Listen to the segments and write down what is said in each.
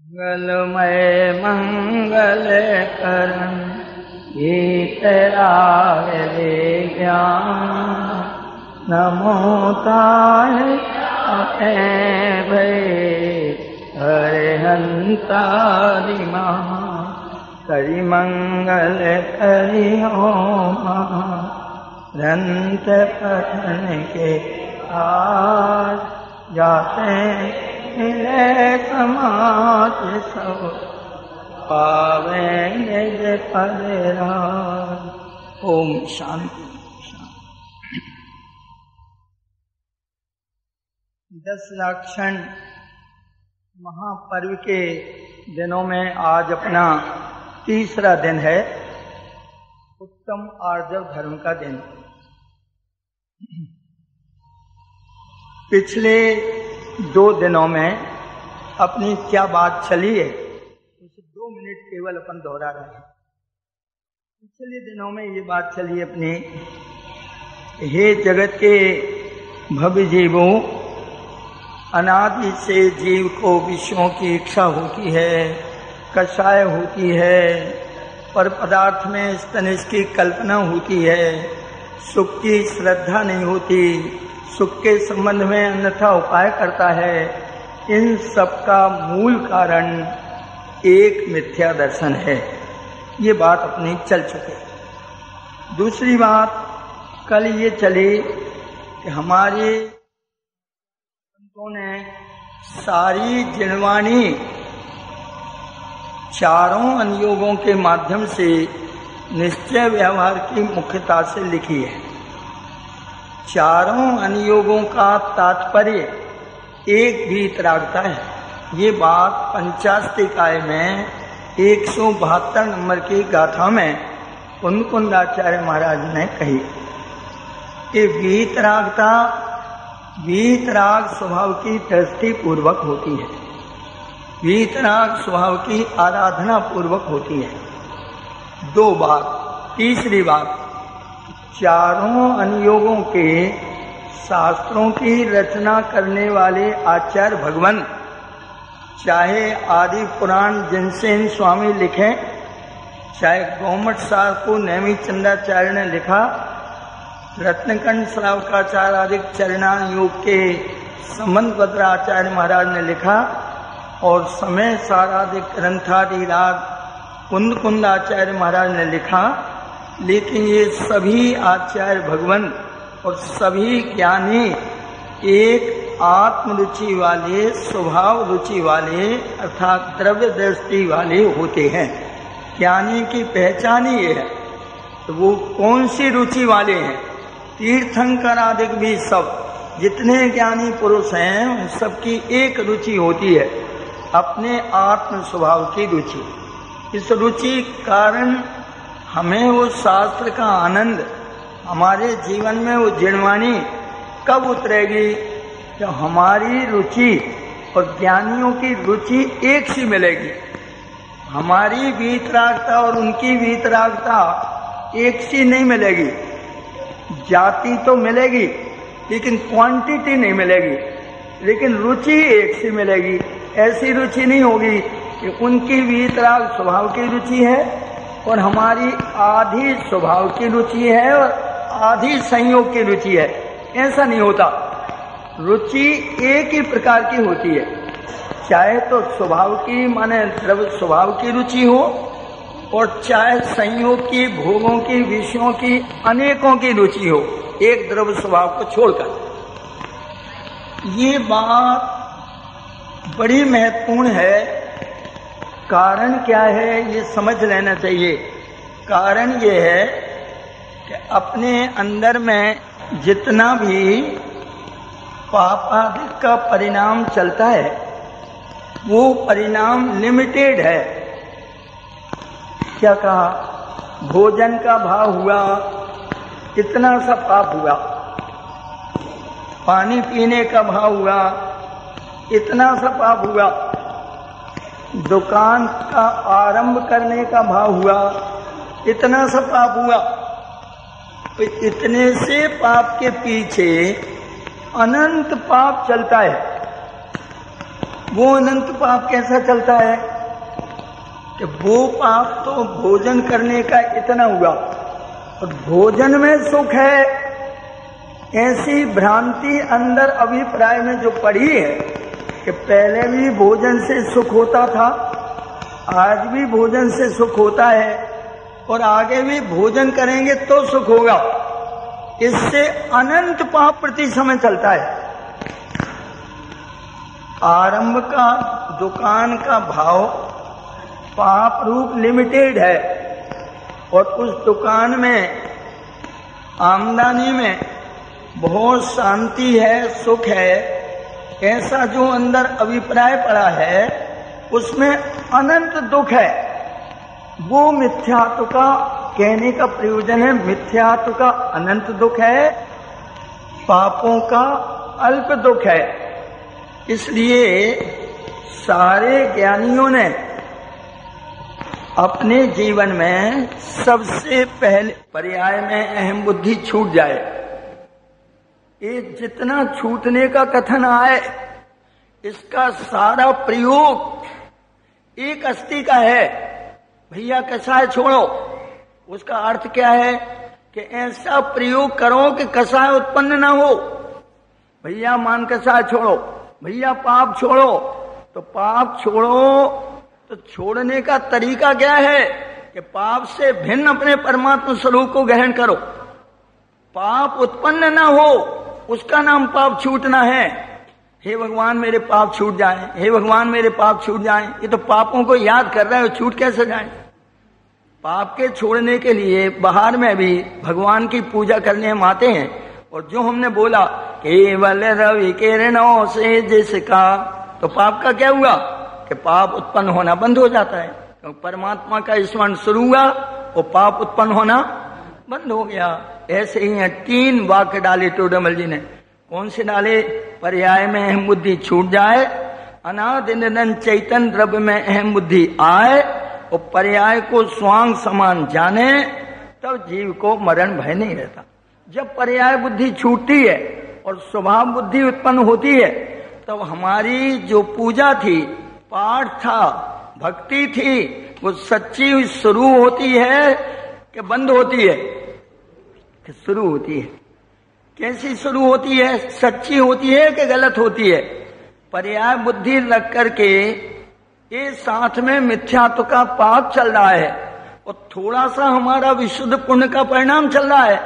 मंगलमय मंगल करन गीत रावे ज्ञान नमो ताय अपे भय हरिहंतारि महा करि मंगल करि ओम ग्रंथ पठन के आज जाते मिले समाज सब पावे निज पद राज। ओम शांति। 10 लाक्षण महापर्व के दिनों में आज अपना तीसरा दिन है, उत्तम आर्जव धर्म का दिन। पिछले 2 दिनों में अपनी क्या बात चली है उसे 2 मिनट केवल अपन दोहरा रहे हैं। पिछले दिनों में ये बात चली अपनी, हे जगत के भव्य जीवों, अनादि से जीव को विषयों की इच्छा होती है, कषाय होती है, पर पदार्थ में स्तनिष की कल्पना होती है, सुख की श्रद्धा नहीं होती, सुख के संबंध में अन्यथा उपाय करता है। इन सब का मूल कारण एक मिथ्या दर्शन है। ये बात अपनी चल चुकी। दूसरी बात कल ये चली कि हमारे संतों ने सारी जिनवाणी चारों अनुयोगों के माध्यम से निश्चय व्यवहार की मुख्यता से लिखी है। चारों अनुयोगों का तात्पर्य एक वीतरागता है। ये बात पंचास्तिकाय में 172 नंबर की गाथा में कुंदकुंदाचार्य महाराज ने कही कि वीतरागता वीतराग स्वभाव की दृष्टि पूर्वक होती है, वीतराग स्वभाव की आराधना पूर्वक होती है। 2 बात। तीसरी बात, चारों अनुयोगों के शास्त्रों की रचना करने वाले आचार्य भगवान, चाहे आदि पुराण जिनसेन स्वामी लिखे, चाहे गौमठ सार को नेमी चंद्राचार्य ने लिखा, रत्नकंड श्रावकाचार्य आदि चरणान योग के संबंध भद्राचार्य महाराज ने लिखा, और समय साराधिक ग्रंथादि राग कुंदकुंदाचार्य महाराज ने लिखा। लेकिन ये सभी आचार्य भगवान और सभी ज्ञानी एक आत्म रुचि वाले, स्वभाव रुचि वाले अर्थात द्रव्य दृष्टि वाले होते हैं। ज्ञानी की पहचान ही है। तो वो कौन सी रुचि वाले हैं? तीर्थंकर आदि भी सब जितने ज्ञानी पुरुष हैं उन सबकी एक रुचि होती है, अपने आत्म स्वभाव की रुचि। इस रुचि कारण हमें वो शास्त्र का आनंद, हमारे जीवन में वो जिनवाणी कब उतरेगी? जब हमारी रुचि और ज्ञानियों की रुचि एक सी मिलेगी। हमारी वीतरागता और उनकी वीतरागता एक सी नहीं मिलेगी। जाति तो मिलेगी लेकिन क्वांटिटी नहीं मिलेगी, लेकिन रुचि एक सी मिलेगी। ऐसी रुचि नहीं होगी कि उनकी वीतराग स्वभाव की रुचि है और हमारी आधी स्वभाव की रुचि है और आधी संयोग की रुचि है। ऐसा नहीं होता। रुचि एक ही प्रकार की होती है, चाहे तो स्वभाव की माने द्रव्य स्वभाव की रुचि हो और चाहे संयोग की, भोगों की, विषयों की, अनेकों की रुचि हो, एक द्रव्य स्वभाव को छोड़कर। ये बात बड़ी महत्वपूर्ण है। कारण क्या है ये समझ लेना चाहिए। कारण ये है कि अपने अंदर में जितना भी पाप आदि का परिणाम चलता है वो परिणाम लिमिटेड है। क्या कहा? भोजन का भाव हुआ, इतना सा पाप हुआ। पानी पीने का भाव हुआ, इतना सा पाप हुआ। दुकान का आरंभ करने का भाव हुआ, इतना सा पाप हुआ। तो इतने से पाप के पीछे अनंत पाप चलता है। वो अनंत पाप कैसा चलता है कि वो पाप तो भोजन करने का इतना हुआ और भोजन में सुख है, ऐसी भ्रांति अंदर अभिप्राय में जो पड़ी है कि पहले भी भोजन से सुख होता था, आज भी भोजन से सुख होता है और आगे भी भोजन करेंगे तो सुख होगा, इससे अनंत पाप प्रति समय चलता है। आरंभ का दुकान का भाव पाप रूप लिमिटेड है और उस दुकान में आमदनी में बहुत शांति है, सुख है, ऐसा जो अंदर अभिप्राय पड़ा है उसमें अनंत दुख है। वो मिथ्यात्व का कहने का प्रयोजन है, मिथ्यात्व का अनंत दुख है, पापों का अल्प दुख है। इसलिए सारे ज्ञानियों ने अपने जीवन में सबसे पहले पर्याय में अहम बुद्धि छूट जाए, ये जितना छूटने का कथन आए इसका सारा प्रयोग एक अस्थि का है। भैया कसाय छोड़ो, उसका अर्थ क्या है कि ऐसा प्रयोग करो कि कसाय उत्पन्न ना हो। भैया मान कसाय छोड़ो, भैया पाप छोड़ो, तो पाप छोड़ो तो छोड़ने का तरीका क्या है कि पाप से भिन्न अपने परमात्मा स्वरूप को ग्रहण करो। पाप उत्पन्न ना हो उसका नाम पाप छूटना है। हे भगवान मेरे पाप छूट जाएं, हे भगवान मेरे पाप छूट जाएं, ये तो पापों को याद कर रहे हो, छूट कैसे जाएं? पाप के छोड़ने के लिए बाहर में भी भगवान की पूजा करने हम आते हैं और जो हमने बोला केवल रवि किरणों से जिसका, तो पाप का क्या हुआ कि पाप उत्पन्न होना बंद हो जाता है। तो परमात्मा का स्मरण शुरू हुआ और पाप उत्पन्न होना बंद हो गया। ऐसे ही है, 3 वाक्य डाले टोडरमल जी ने। कौन से डाले? पर्याय में अहम बुद्धि छूट जाए, अनादि निरंतर चैतन्य द्रव्य में अहम बुद्धि आए और पर्याय को स्वांग समान जाने, तब जीव को मरण भय नहीं रहता। जब पर्याय बुद्धि छूटती है और स्वभाव बुद्धि उत्पन्न होती है, तब हमारी जो पूजा थी, पाठ था, भक्ति थी, वो सच्ची शुरू होती है कि बंद होती है? कि शुरू होती है। कैसी शुरू होती है? सच्ची होती है कि गलत होती है? पर्याय बुद्धि रख करके ये साथ में मिथ्यात्व का पाप चल रहा है और थोड़ा सा हमारा विशुद्ध पुण्य का परिणाम चल रहा है,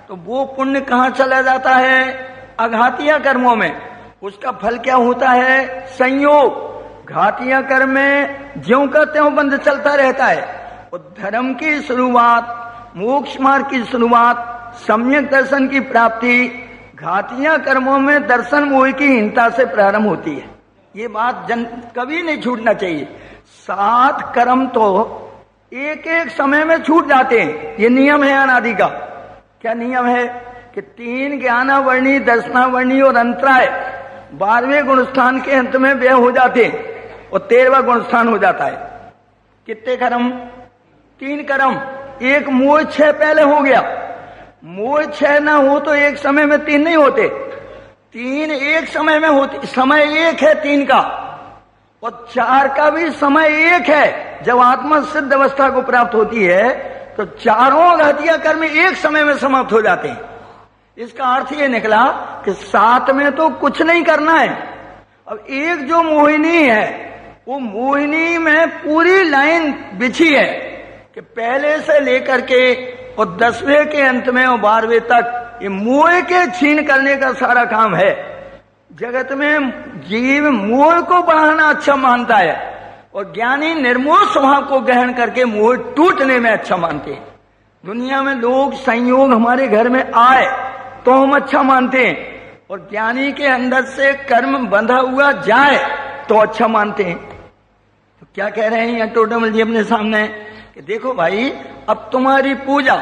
तो वो पुण्य कहाँ चला जाता है? अघातिया कर्मों में। उसका फल क्या होता है? संयोग। घातिया कर्म में ज्यों का त्यों बंध चलता रहता है और धर्म की शुरुआत, मोक्ष मार्ग की शुरुआत, सम्यक दर्शन की प्राप्ति घातिया कर्मों में दर्शन मोह की हीनता से प्रारंभ होती है। ये बात कभी नहीं छूटना चाहिए। 7 कर्म तो एक एक समय में छूट जाते हैं, ये नियम है अनादि का। क्या नियम है? कि 3 ज्ञानावर्णी, दर्शनावर्णी और अंतराय 12वें गुणस्थान के अंत में व्यय हो जाते हैं और 13वां गुणस्थान हो जाता है। कितने कर्म? 3 कर्म। एक मोह 6 पहले हो गया। मोह 6 ना हो तो एक समय में 3 नहीं होते, 3 एक समय में होते। समय एक है 3 का और 4 का भी समय एक है। जब आत्मा सिद्ध अवस्था को प्राप्त होती है तो चारों घातिया कर्म एक समय में समाप्त हो जाते हैं। इसका अर्थ ये निकला कि 7 में तो कुछ नहीं करना है। अब एक जो मोहिनी है, वो मोहिनी में पूरी लाइन बिछी है कि पहले से लेकर के और 10वें के अंत में और 12वें तक ये मोह के छीन करने का सारा काम है। जगत में जीव मोह को बढ़ाना अच्छा मानता है और ज्ञानी निर्मोह स्वभाव को ग्रहण करके मोह टूटने में अच्छा मानते हैं। दुनिया में लोग संयोग हमारे घर में आए तो हम अच्छा मानते हैं और ज्ञानी के अंदर से कर्म बंधा हुआ जाए तो अच्छा मानते हैं। तो क्या कह रहे हैं यहाँ टोडरमल जी अपने सामने कि देखो भाई, अब तुम्हारी पूजा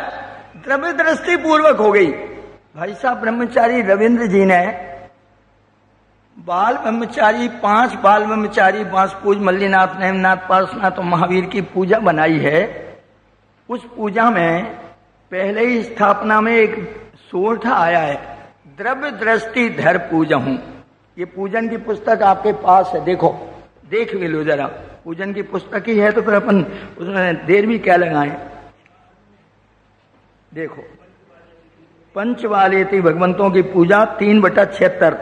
द्रव्य दृष्टि पूर्वक हो गई। भाई साहब ब्रह्मचारी रविंद्र जी ने बाल ब्रह्मचारी 5 बाल ब्रह्मचारी बांसपूज मल्लीनाथ नेमनाथ पार्श्वनाथ और महावीर की पूजा बनाई है। उस पूजा में पहले ही स्थापना में एक सोठा आया है, द्रव्य दृष्टि धर पूजा हूं। ये पूजन की पुस्तक आपके पास है, देखो देख भी लो जरा, पूजन की पुस्तक ही है तो फिर अपन उसमें देर भी क्या लगाएं। देखो, पंचवालेती भगवंतों की पूजा 3/76।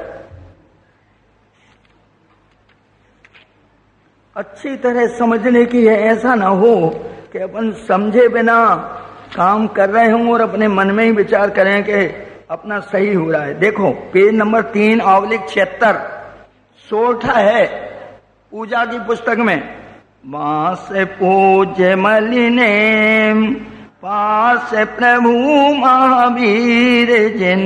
अच्छी तरह समझने की है, ऐसा ना हो कि अपन समझे बिना काम कर रहे हों और अपने मन में ही विचार करें कि अपना सही हो रहा है। देखो पेज नंबर 3/76 सोठा है पूजा की पुस्तक में। बांस पूज्य मलिने पास प्रभु महावीर जिन,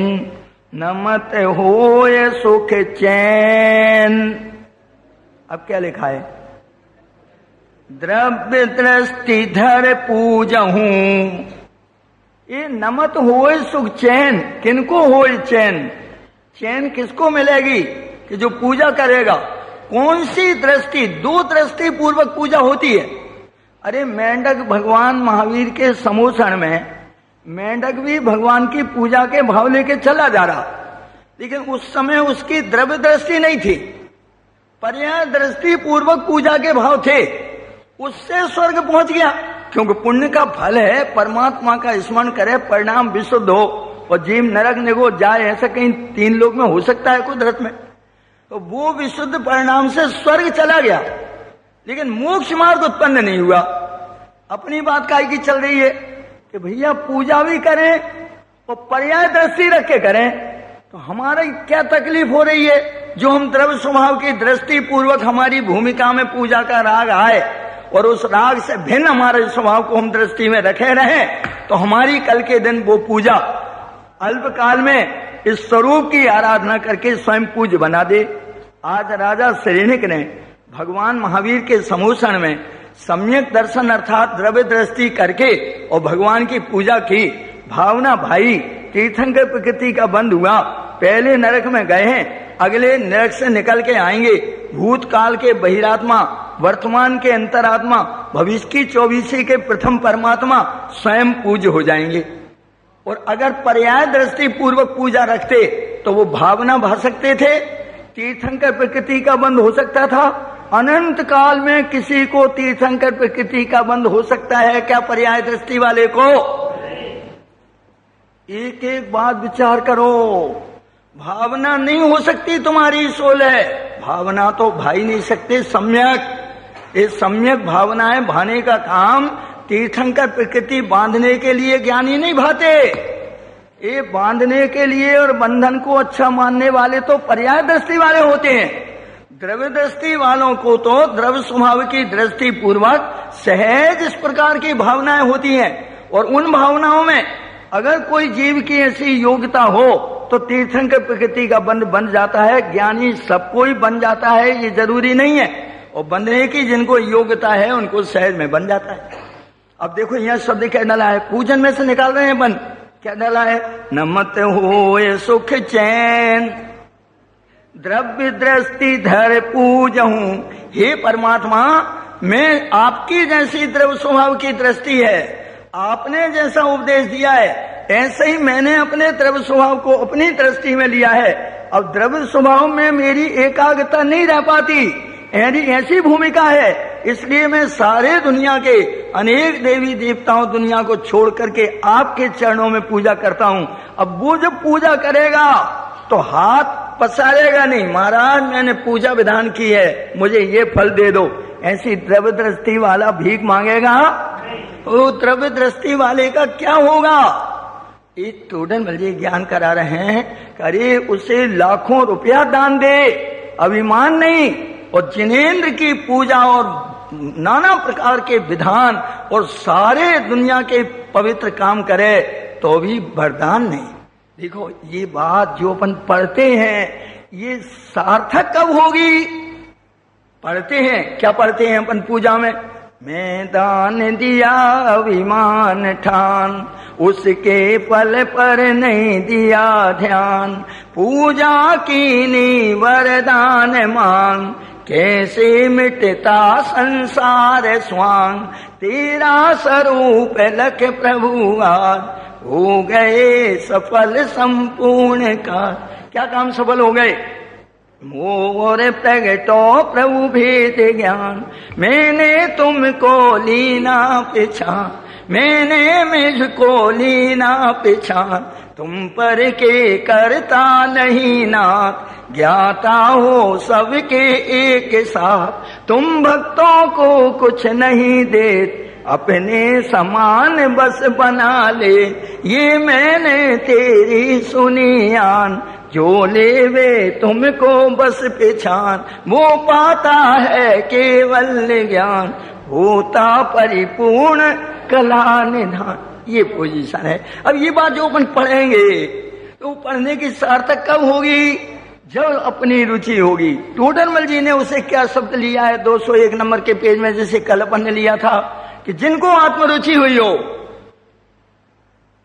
नमत होय सुख चैन। अब क्या लिखा है? द्रव्य दृष्टि धर पूजहूं, ये नमत होए सुख चैन। किनको होए चैन? चैन किसको मिलेगी? कि जो पूजा करेगा। कौन सी दृष्टि? 2 दृष्टि पूर्वक पूजा होती है। अरे मेंढक भगवान महावीर के समोषण में मेंढक भी भगवान की पूजा के भाव लेके चला जा रहा, लेकिन उस समय उसकी द्रव्य दृष्टि नहीं थी, पर्याय दृष्टि पूर्वक पूजा के भाव थे। उससे स्वर्ग पहुंच गया, क्योंकि पुण्य का फल है परमात्मा का स्मरण करे, परिणाम विशुद्ध हो और जीव नरक निगो जाए। ऐसा कहीं 3 लोक में हो सकता है कुदरत में? तो वो विशुद्ध परिणाम से स्वर्ग चला गया, लेकिन मोक्ष मार्ग उत्पन्न नहीं हुआ। अपनी बात काहे की चल रही है कि भैया पूजा भी करें और पर्याय दृष्टि रख के करें, तो हमारा क्या तकलीफ हो रही है? जो हम द्रव्य स्वभाव की दृष्टि पूर्वक हमारी भूमिका में पूजा का राग आए और उस राग से भिन्न हमारे स्वभाव को हम दृष्टि में रखे रहे, तो हमारी कल के दिन वो पूजा अल्पकाल में इस स्वरूप की आराधना करके स्वयं पूज्य बना दे। आज राजा श्रेणिक ने भगवान महावीर के समोषण में सम्यक दर्शन अर्थात द्रव्य दृष्टि करके और भगवान की पूजा की। भावना भाई तीर्थंकर प्रकृति का बंध हुआ, पहले नरक में गए हैं, अगले नरक से निकल के आएंगे। भूतकाल के बहिरात्मा, वर्तमान के अंतरात्मा, भविष्य की 24 के प्रथम परमात्मा स्वयं पूज्य हो जाएंगे। और अगर पर्याय दृष्टि पूर्वक पूजा रखते तो वो भावना भा सकते थे, तीर्थंकर प्रकृति का बंध हो सकता था। अनंत काल में किसी को तीर्थंकर प्रकृति का बंध हो सकता है क्या पर्याय दृष्टि वाले को? एक एक बात विचार करो। भावना नहीं हो सकती तुम्हारी सोल है, भावना तो भाई नहीं सकते सम्यक। ये सम्यक भावनाएं भाने का काम तीर्थंकर प्रकृति बांधने के लिए ज्ञानी नहीं भाते। ये बांधने के लिए और बंधन को अच्छा मानने वाले तो पर्याय दृष्टि वाले होते हैं। द्रव्य दृष्टि वालों को तो द्रव्य स्वभाव की दृष्टि पूर्वक सहज इस प्रकार की भावनाएं होती हैं, और उन भावनाओं में अगर कोई जीव की ऐसी योग्यता हो तो तीर्थंकर प्रकृति का बंध बन जाता है। ज्ञानी सबको ही बन जाता है, ये जरूरी नहीं है, और बंधने की जिनको योग्यता है उनको सहज में बन जाता है। अब देखो यहाँ शब्द क्या डाला है, पूजन में से निकाल रहे हैं बंद। क्या डाला है? नमत होए सुख चैन, द्रव्य दृष्टि धर पूजहूं। हे परमात्मा, मैं आपकी जैसी द्रव्य स्वभाव की दृष्टि है, आपने जैसा उपदेश दिया है, ऐसे ही मैंने अपने द्रव्य स्वभाव को अपनी दृष्टि में लिया है। अब द्रव्य स्वभाव में मेरी एकाग्रता नहीं रह पाती, ऐसी भूमिका है, इसलिए मैं सारे दुनिया के अनेक देवी देवताओं दुनिया को छोड़ करके आपके चरणों में पूजा करता हूं। अब वो जब पूजा करेगा तो हाथ पसारेगा नहीं, महाराज मैंने पूजा विधान की है, मुझे ये फल दे दो, ऐसी द्रव्य दृष्टि वाला भीख मांगेगा? वो द्रव्य दृष्टि वाले का क्या होगा? एक स्टूडेंट मुझे ज्ञान करा रहे हैं, अरे उसे लाखों रुपया दान दे, अभिमान नहीं, और जिनेंद्र की पूजा और नाना प्रकार के विधान और सारे दुनिया के पवित्र काम करे तो भी वरदान नहीं। देखो ये बात जो अपन पढ़ते हैं ये सार्थक कब होगी? पढ़ते हैं, क्या पढ़ते हैं अपन पूजा में? मैं दान दिया अभिमान ठान, उसके फल पर नहीं दिया ध्यान, पूजा कीनी वरदान मांग, कैसे मिटता संसार स्वांग, तेरा स्वरूप लख प्रभु आज, हो गए सफल संपूर्ण का। क्या काम सफल हो गए? मोर प्रगटो प्रभु भेद ज्ञान, मैंने तुमको लीना पहचान, मैंने मुझको लीना पहचान, तुम पर के करता नहीं नाथ, ज्ञाता हो सबके एक साथ, तुम भक्तों को कुछ नहीं देते, अपने समान बस बना ले, ये मैंने तेरी सुनी आन, जो लेवे तुमको बस पहचान, वो पाता है केवल ज्ञान, होता परिपूर्ण कला निधान। ये पोजीशन है। अब ये बात जो अपन पढ़ेंगे तो पढ़ने की सार्थक कब होगी? जब अपनी रुचि होगी। टोडरमल जी ने उसे क्या शब्द लिया है 201 नंबर के पेज में, जैसे कल अपन ने लिया था कि जिनको आत्मरुचि हुई हो।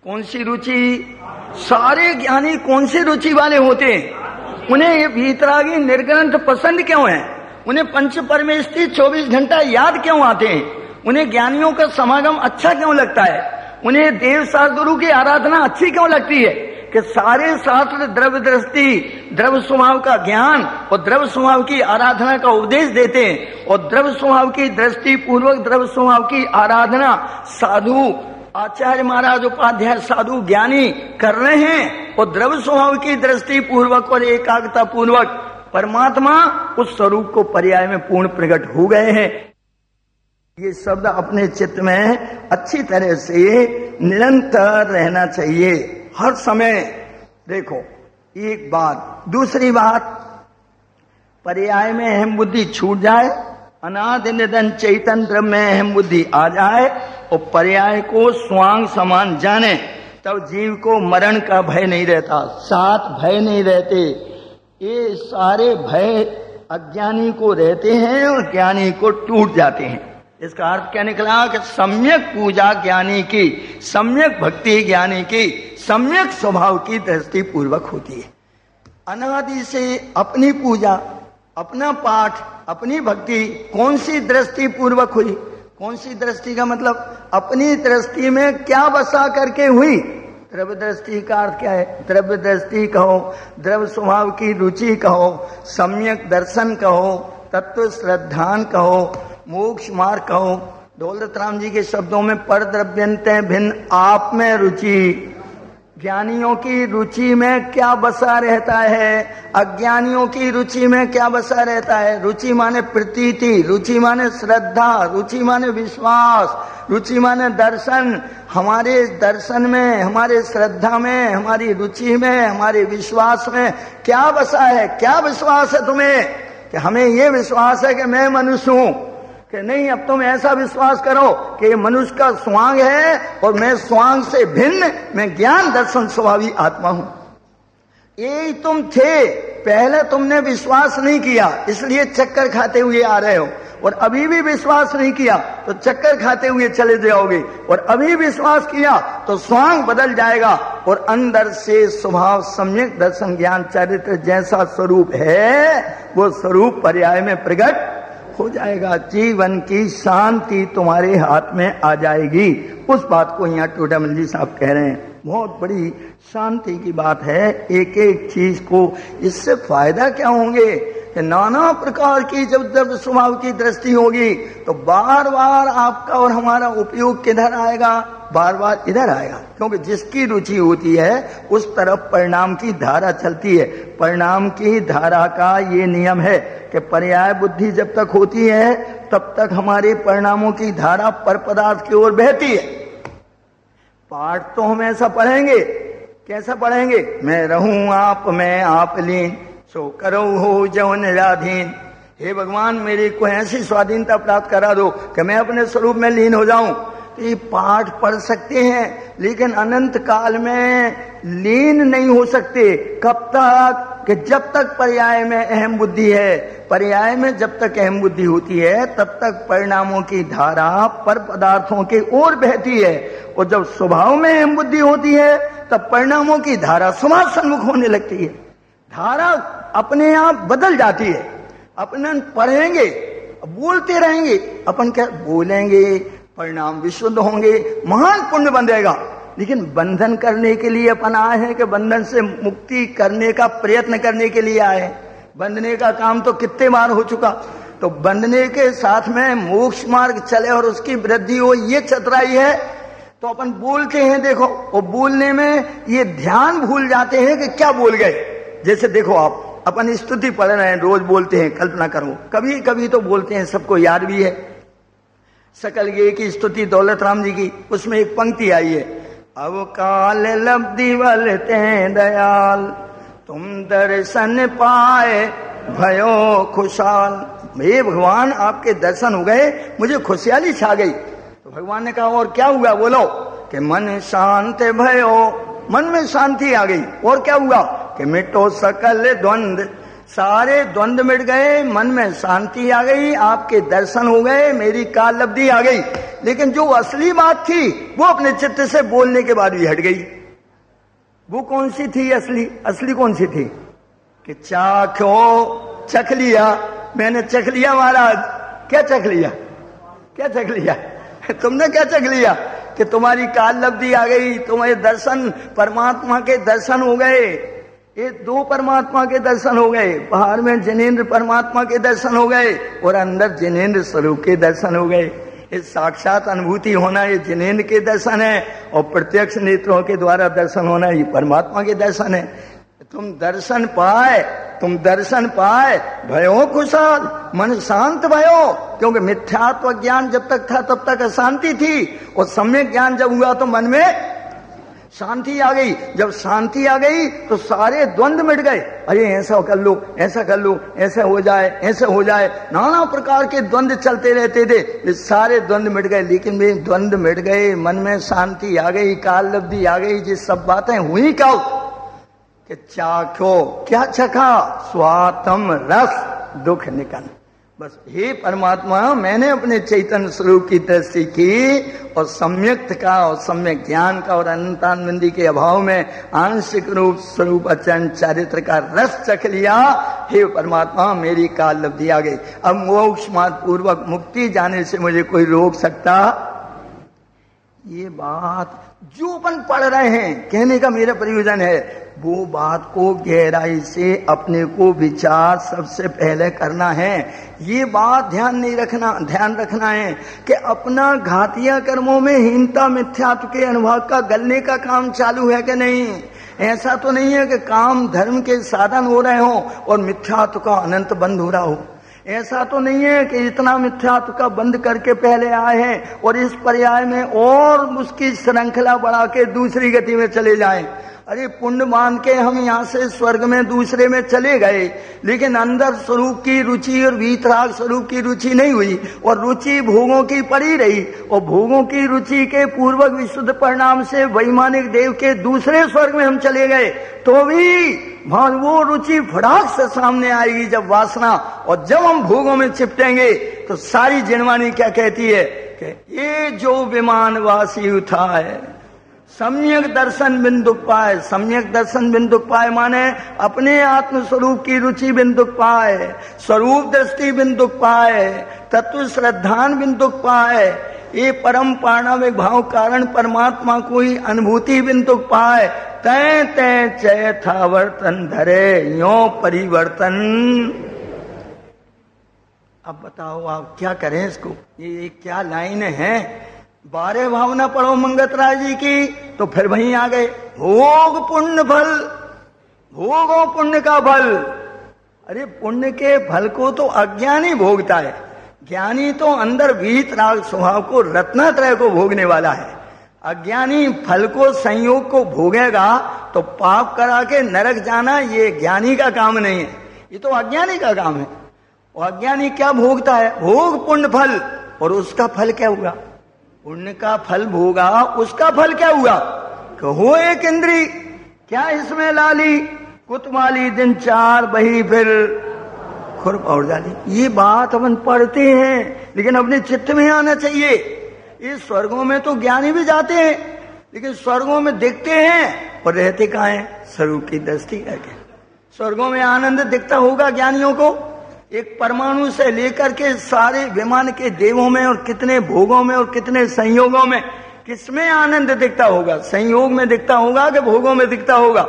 कौन सी रुचि? सारे ज्ञानी कौन सी रुचि वाले होते हैं? उन्हें ये भीतरागी निर्ग्रंथ पसंद क्यों है? उन्हें पंच परमेष्ठी 24 घंटा याद क्यों आते हैं? उन्हें ज्ञानियों का समागम अच्छा क्यों लगता है? उन्हें देव शास्त्रों की आराधना अच्छी क्यों लगती है? कि सारे शास्त्र द्रव्य दृष्टि, द्रव्य स्वभाव का ज्ञान और द्रव्य स्वभाव की आराधना का उपदेश देते हैं, और द्रव्य स्वभाव की दृष्टि पूर्वक द्रव्य स्वभाव की आराधना साधु आचार्य महाराज उपाध्याय साधु ज्ञानी कर रहे हैं, और द्रव्य स्वभाव की दृष्टि पूर्वक और एकाग्रता पूर्वक परमात्मा उस स्वरूप को पर्याय में पूर्ण प्रकट हो गए हैं। ये शब्द अपने चित्त में अच्छी तरह से निरंतर रहना चाहिए हर समय। देखो एक बात। दूसरी बात, पर्याय में अहम बुद्धि छूट जाए, अनादि निधन चैतन्य ब्रह्म में अहम बुद्धि आ जाए और पर्याय को स्वांग समान जाने, तब जीव को मरण का भय नहीं रहता, 7 भय नहीं रहते। ये सारे भय अज्ञानी को रहते हैं और ज्ञानी को टूट जाते हैं। इसका अर्थ क्या निकला कि सम्यक पूजा ज्ञानी की, सम्यक भक्ति ज्ञानी की, सम्यक स्वभाव की दृष्टि पूर्वक होती है। अनादि से अपनी पूजा, अपना पाठ, अपनी भक्ति कौन सी दृष्टि पूर्वक हुई? कौन सी दृष्टि का मतलब अपनी दृष्टि में क्या बसा करके हुई? द्रव्य दृष्टि का अर्थ क्या है? द्रव्य दृष्टि कहो, द्रव्य स्वभाव की रुचि कहो, सम्यक दर्शन कहो, तत्व श्रद्धान कहो, मोक्ष मार्ग कहो। दौलत राम जी के शब्दों में पर द्रव्यंते भिन्न आप में रुचि। ज्ञानियों की रुचि में क्या बसा रहता है? अज्ञानियों की रुचि में क्या बसा रहता है? रुचि माने प्रतीति, रुचि माने श्रद्धा, रुचि माने विश्वास, रुचि माने दर्शन। हमारे दर्शन में, हमारे श्रद्धा में, हमारी रुचि में, हमारे विश्वास में क्या बसा है? क्या विश्वास है तुम्हें? कि हमें ये विश्वास है कि मैं मनुष्य हूं, कि नहीं अब तुम ऐसा विश्वास करो कि ये मनुष्य का स्वांग है और मैं स्वांग से भिन्न, मैं ज्ञान दर्शन स्वभावी आत्मा हूं। यही तुम थे, पहले तुमने विश्वास नहीं किया इसलिए चक्कर खाते हुए आ रहे हो, और अभी भी विश्वास नहीं किया तो चक्कर खाते हुए चले जाओगे, और अभी विश्वास किया तो स्वांग बदल जाएगा, और अंदर से स्वभाव सम्यक दर्शन ज्ञान चरित्र जैसा स्वरूप है वो स्वरूप पर्याय में प्रकट हो जाएगा। जीवन की शांति तुम्हारे हाथ में आ जाएगी। उस बात को यहाँ टोडरमल जी साहब कह रहे हैं। बहुत बड़ी शांति की बात है। एक एक चीज को, इससे फायदा क्या होंगे कि नाना प्रकार की जब स्वभाव की दृष्टि होगी तो बार बार आपका और हमारा उपयोग किधर आएगा? बार बार इधर आएगा, क्योंकि जिसकी रुचि होती है उस तरफ परिणाम की धारा चलती है। परिणाम की धारा का ये नियम है कि पर्याय बुद्धि जब तक होती है तब तक हमारे परिणामों की धारा पर पदार्थ की ओर बहती है। पाठ तो हम ऐसा पढ़ेंगे, कैसा पढ़ेंगे? मैं रहूं आप में आप लीन, सो करो हो जो निराधीन। हे भगवान मेरे को ऐसी स्वाधीनता प्राप्त करा दो कि मैं अपने स्वरूप में लीन हो जाऊं। तो ये पाठ पढ़ सकते हैं लेकिन अनंत काल में लीन नहीं हो सकते। कब तक? कि जब तक पर्याय में अहम बुद्धि है। पर्याय में जब तक अहम बुद्धि होती है तब तक परिणामों की धारा पर पदार्थों के ओर बहती है, और जब स्वभाव में अहम बुद्धि होती है तब परिणामों की धारा स्वभाव सन्मुख होने लगती है। धारा अपने आप बदल जाती है। अपन पढ़ेंगे, बोलते रहेंगे, अपन क्या बोलेंगे, परिणाम विशुद्ध होंगे, महान पुण्य बंधेगा। लेकिन बंधन करने के लिए अपन आए हैं कि बंधन से मुक्ति करने का प्रयत्न करने के लिए आए हैं? बंधने का काम तो कितने बार हो चुका। तो बंधने के साथ में मोक्ष मार्ग चले और उसकी वृद्धि हो, ये चतुराई है। तो अपन बोलते हैं, देखो, और बोलने में ये ध्यान भूल जाते हैं कि क्या बोल गए। जैसे देखो, आप अपन स्तुति पढ़ रहे हैं, रोज बोलते हैं, कल्पना करो, कभी कभी तो बोलते हैं, सबको याद भी है। सकल गे की स्तुति दौलत राम जी की, उसमें एक पंक्ति आई है, अब काल लब्धि बलते दयाल, तुम दर्शन पाए भयो खुशहाल। हे भगवान, आपके दर्शन हो गए, मुझे खुशहाली छा गई। तो भगवान ने कहा, और क्या हुआ, बोलो। कि मन शांत भयो, मन में शांति आ गई। और क्या हुआ, कि मिटो सकल द्वंद, सारे द्वंद मिट गए, मन में शांति आ गई, आपके दर्शन हो गए, मेरी काल लब्धि आ गई। लेकिन जो असली बात थी वो अपने चित्त से बोलने के बाद भी हट गई। वो कौन सी थी असली? असली कौन सी थी? कि चाखो, चख लिया, मैंने चख लिया महाराज। क्या चख लिया? क्या चख लिया? तुमने क्या चख लिया? कि तुम्हारी काल लब्धि आ गई, तुम्हारे दर्शन, परमात्मा के दर्शन हो गए। ये दो परमात्मा के दर्शन हो गए, बाहर में जिनेंद्र परमात्मा के दर्शन हो गए और अंदर जिनेंद्र स्वरूप के दर्शन हो गए। ये साक्षात अनुभूति होना ये जिनेंद्र के दर्शन है, और प्रत्यक्ष नेत्रों के द्वारा दर्शन होना ये परमात्मा के दर्शन है। तुम दर्शन पाए, तुम दर्शन पाए, भयो खुशहाल, मन शांत भयो। क्योंकि मिथ्यात्व ज्ञान जब तक था तब तक अशांति थी, और सम्यक ज्ञान जब हुआ तो मन में शांति आ गई। जब शांति आ गई तो सारे द्वंद मिट गए। अरे ऐसा कर लो, ऐसा कर लो, ऐसा हो जाए, ऐसा हो जाए, नाना प्रकार के द्वंद चलते रहते थे। ये सारे द्वंद मिट गए। लेकिन वे द्वंद मिट गए, मन में शांति आ गई, काल लब्धि आ गई। ये सब बातें हुई क्या? कि चाखो, क्या चखा? स्वातम रस दुख निकन। बस हे परमात्मा, मैंने अपने चैतन्य स्वरूप की दृष्टि की और सम्यक्त का और सम्यक ज्ञान का और अनंतानंदी के अभाव में आंशिक रूप स्वरूप अचन चारित्र का रस चख लिया। हे परमात्मा, मेरी काल लब्धि आ गई। अब मोक्ष मार्ग पूर्वक मुक्ति जाने से मुझे कोई रोक सकता? ये बात जो अपन पढ़ रहे हैं, कहने का मेरा प्रयोजन है, वो बात को गहराई से अपने को विचार सबसे पहले करना है। ये बात ध्यान रखना है कि अपना घातिया कर्मों में हीनता मिथ्यात्व के अनुभव का गलने का काम चालू है कि नहीं। ऐसा तो नहीं है कि काम धर्म के साधन हो रहे हो और मिथ्यात्व का अनंत बंद हो रहा हो। ऐसा तो नहीं है कि इतना मिथ्यात्व का बंद करके पहले आए हैं और इस पर्याय में और उसकी श्रृंखला बढ़ा के दूसरी गति में चले जाएं। अरे पुण्य मान के हम यहाँ से स्वर्ग में दूसरे में चले गए, लेकिन अंदर स्वरूप की रुचि और वीतराग स्वरूप की रुचि नहीं हुई, और रुचि भोगों की पड़ी रही, और भोगों की रुचि के पूर्वक विशुद्ध परिणाम से वैमानिक देव के दूसरे स्वर्ग में हम चले गए। तो भी वो रुचि फटाक से सामने आएगी जब वासना, और जब हम भोगों में चिपटेंगे तो सारी जिनवानी क्या कहती है कि ये जो विमान वासी उठा है, सम्यक दर्शन बिंदु पाए। सम्यक दर्शन बिंदु पाए माने अपने आत्म स्वरूप की रुचि बिंदु पाए, स्वरूप दृष्टि बिंदु पाए, तत्व श्रद्धान बिंदु पाए, ये परम पारणविक भाव कारण परमात्मा को ही अनुभूति बिंदु पाए। तय तय चय था वर्तन धरे यो परिवर्तन। अब बताओ आप क्या करें इसको? ये क्या लाइन है? 12 भावना पढ़ो मंगत राय जी की तो फिर वहीं आ गए। भोग पुण्य फल, भोगो पुण्य का फल। अरे पुण्य के फल को तो अज्ञानी भोगता है, ज्ञानी तो अंदर वीत राग स्वभाव को रत्नात्रय को भोगने वाला है। अज्ञानी फल को संयोग को भोगेगा तो पाप करा के नरक जाना ये ज्ञानी का काम नहीं है, ये तो अज्ञानी का काम है। और अज्ञानी क्या भोगता है? भोग पुण्य फल। और उसका फल क्या हुआ? पुण्य का फल भोगा, उसका फल क्या हुआ? कहो एक इंद्री क्या इसमें लाली, कुतवाली दिन चार बही फिर खुर पौड़ डाली। ये बात अपन पढ़ते हैं लेकिन अपने चित्त में आना चाहिए। इस स्वर्गों में तो ज्ञानी भी जाते हैं, लेकिन स्वर्गों में दिखते हैं और रहते कहाँ हैं? स्वरूप की दृष्टि करके। स्वर्गों में आनंद दिखता होगा ज्ञानियों को, एक परमाणु से लेकर के सारे विमान के देवों में और कितने भोगों में और कितने संयोगों में किसमें आनंद दिखता होगा? संयोग में दिखता होगा कि भोगों में दिखता होगा?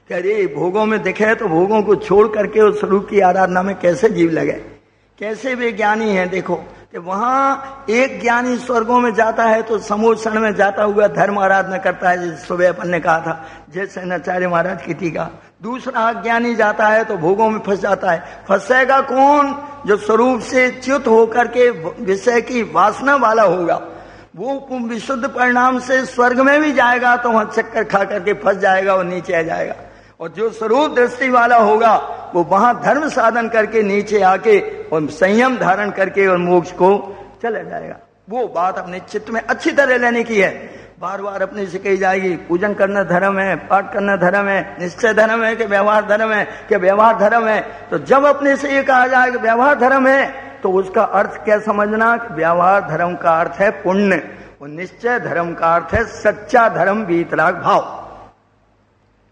कि अरे भोगों में दिखे तो भोगों को छोड़ करके उस स्वरूप की आराधना में कैसे जीव लगे, कैसे वे ज्ञानी हैं। देखो कि वहां एक ज्ञानी स्वर्गों में जाता है तो समोषण में जाता हुआ धर्म आराधना करता है, जैसे सुबह अपन ने कहा था, जैसे नचार्य महाराज की टीका। दूसरा ज्ञानी जाता है तो भोगों में फंस जाता है। फंसेगा कौन? जो स्वरूप से च्युत होकर के विषय की वासना वाला होगा, वो विशुद्ध परिणाम से स्वर्ग में भी जाएगा तो वहां चक्कर खा करके फंस जाएगा और नीचे आ जाएगा। और जो स्वरूप दृष्टि वाला होगा वो वहां धर्म साधन करके नीचे आके और संयम धारण करके और मोक्ष को चला जाएगा। वो बात अपने चित्त में अच्छी तरह लेने की है, बार बार अपने से कही जाएगी। पूजन करना धर्म है, पाठ करना धर्म है, निश्चय धर्म है कि व्यवहार धर्म है, कि व्यवहार धर्म है। तो जब अपने से ये कहा जाए कि व्यवहार धर्म है तो उसका अर्थ क्या समझना कि व्यवहार धर्म का अर्थ है पुण्य और निश्चय धर्म का अर्थ है सच्चा धर्म वीतराग भाव।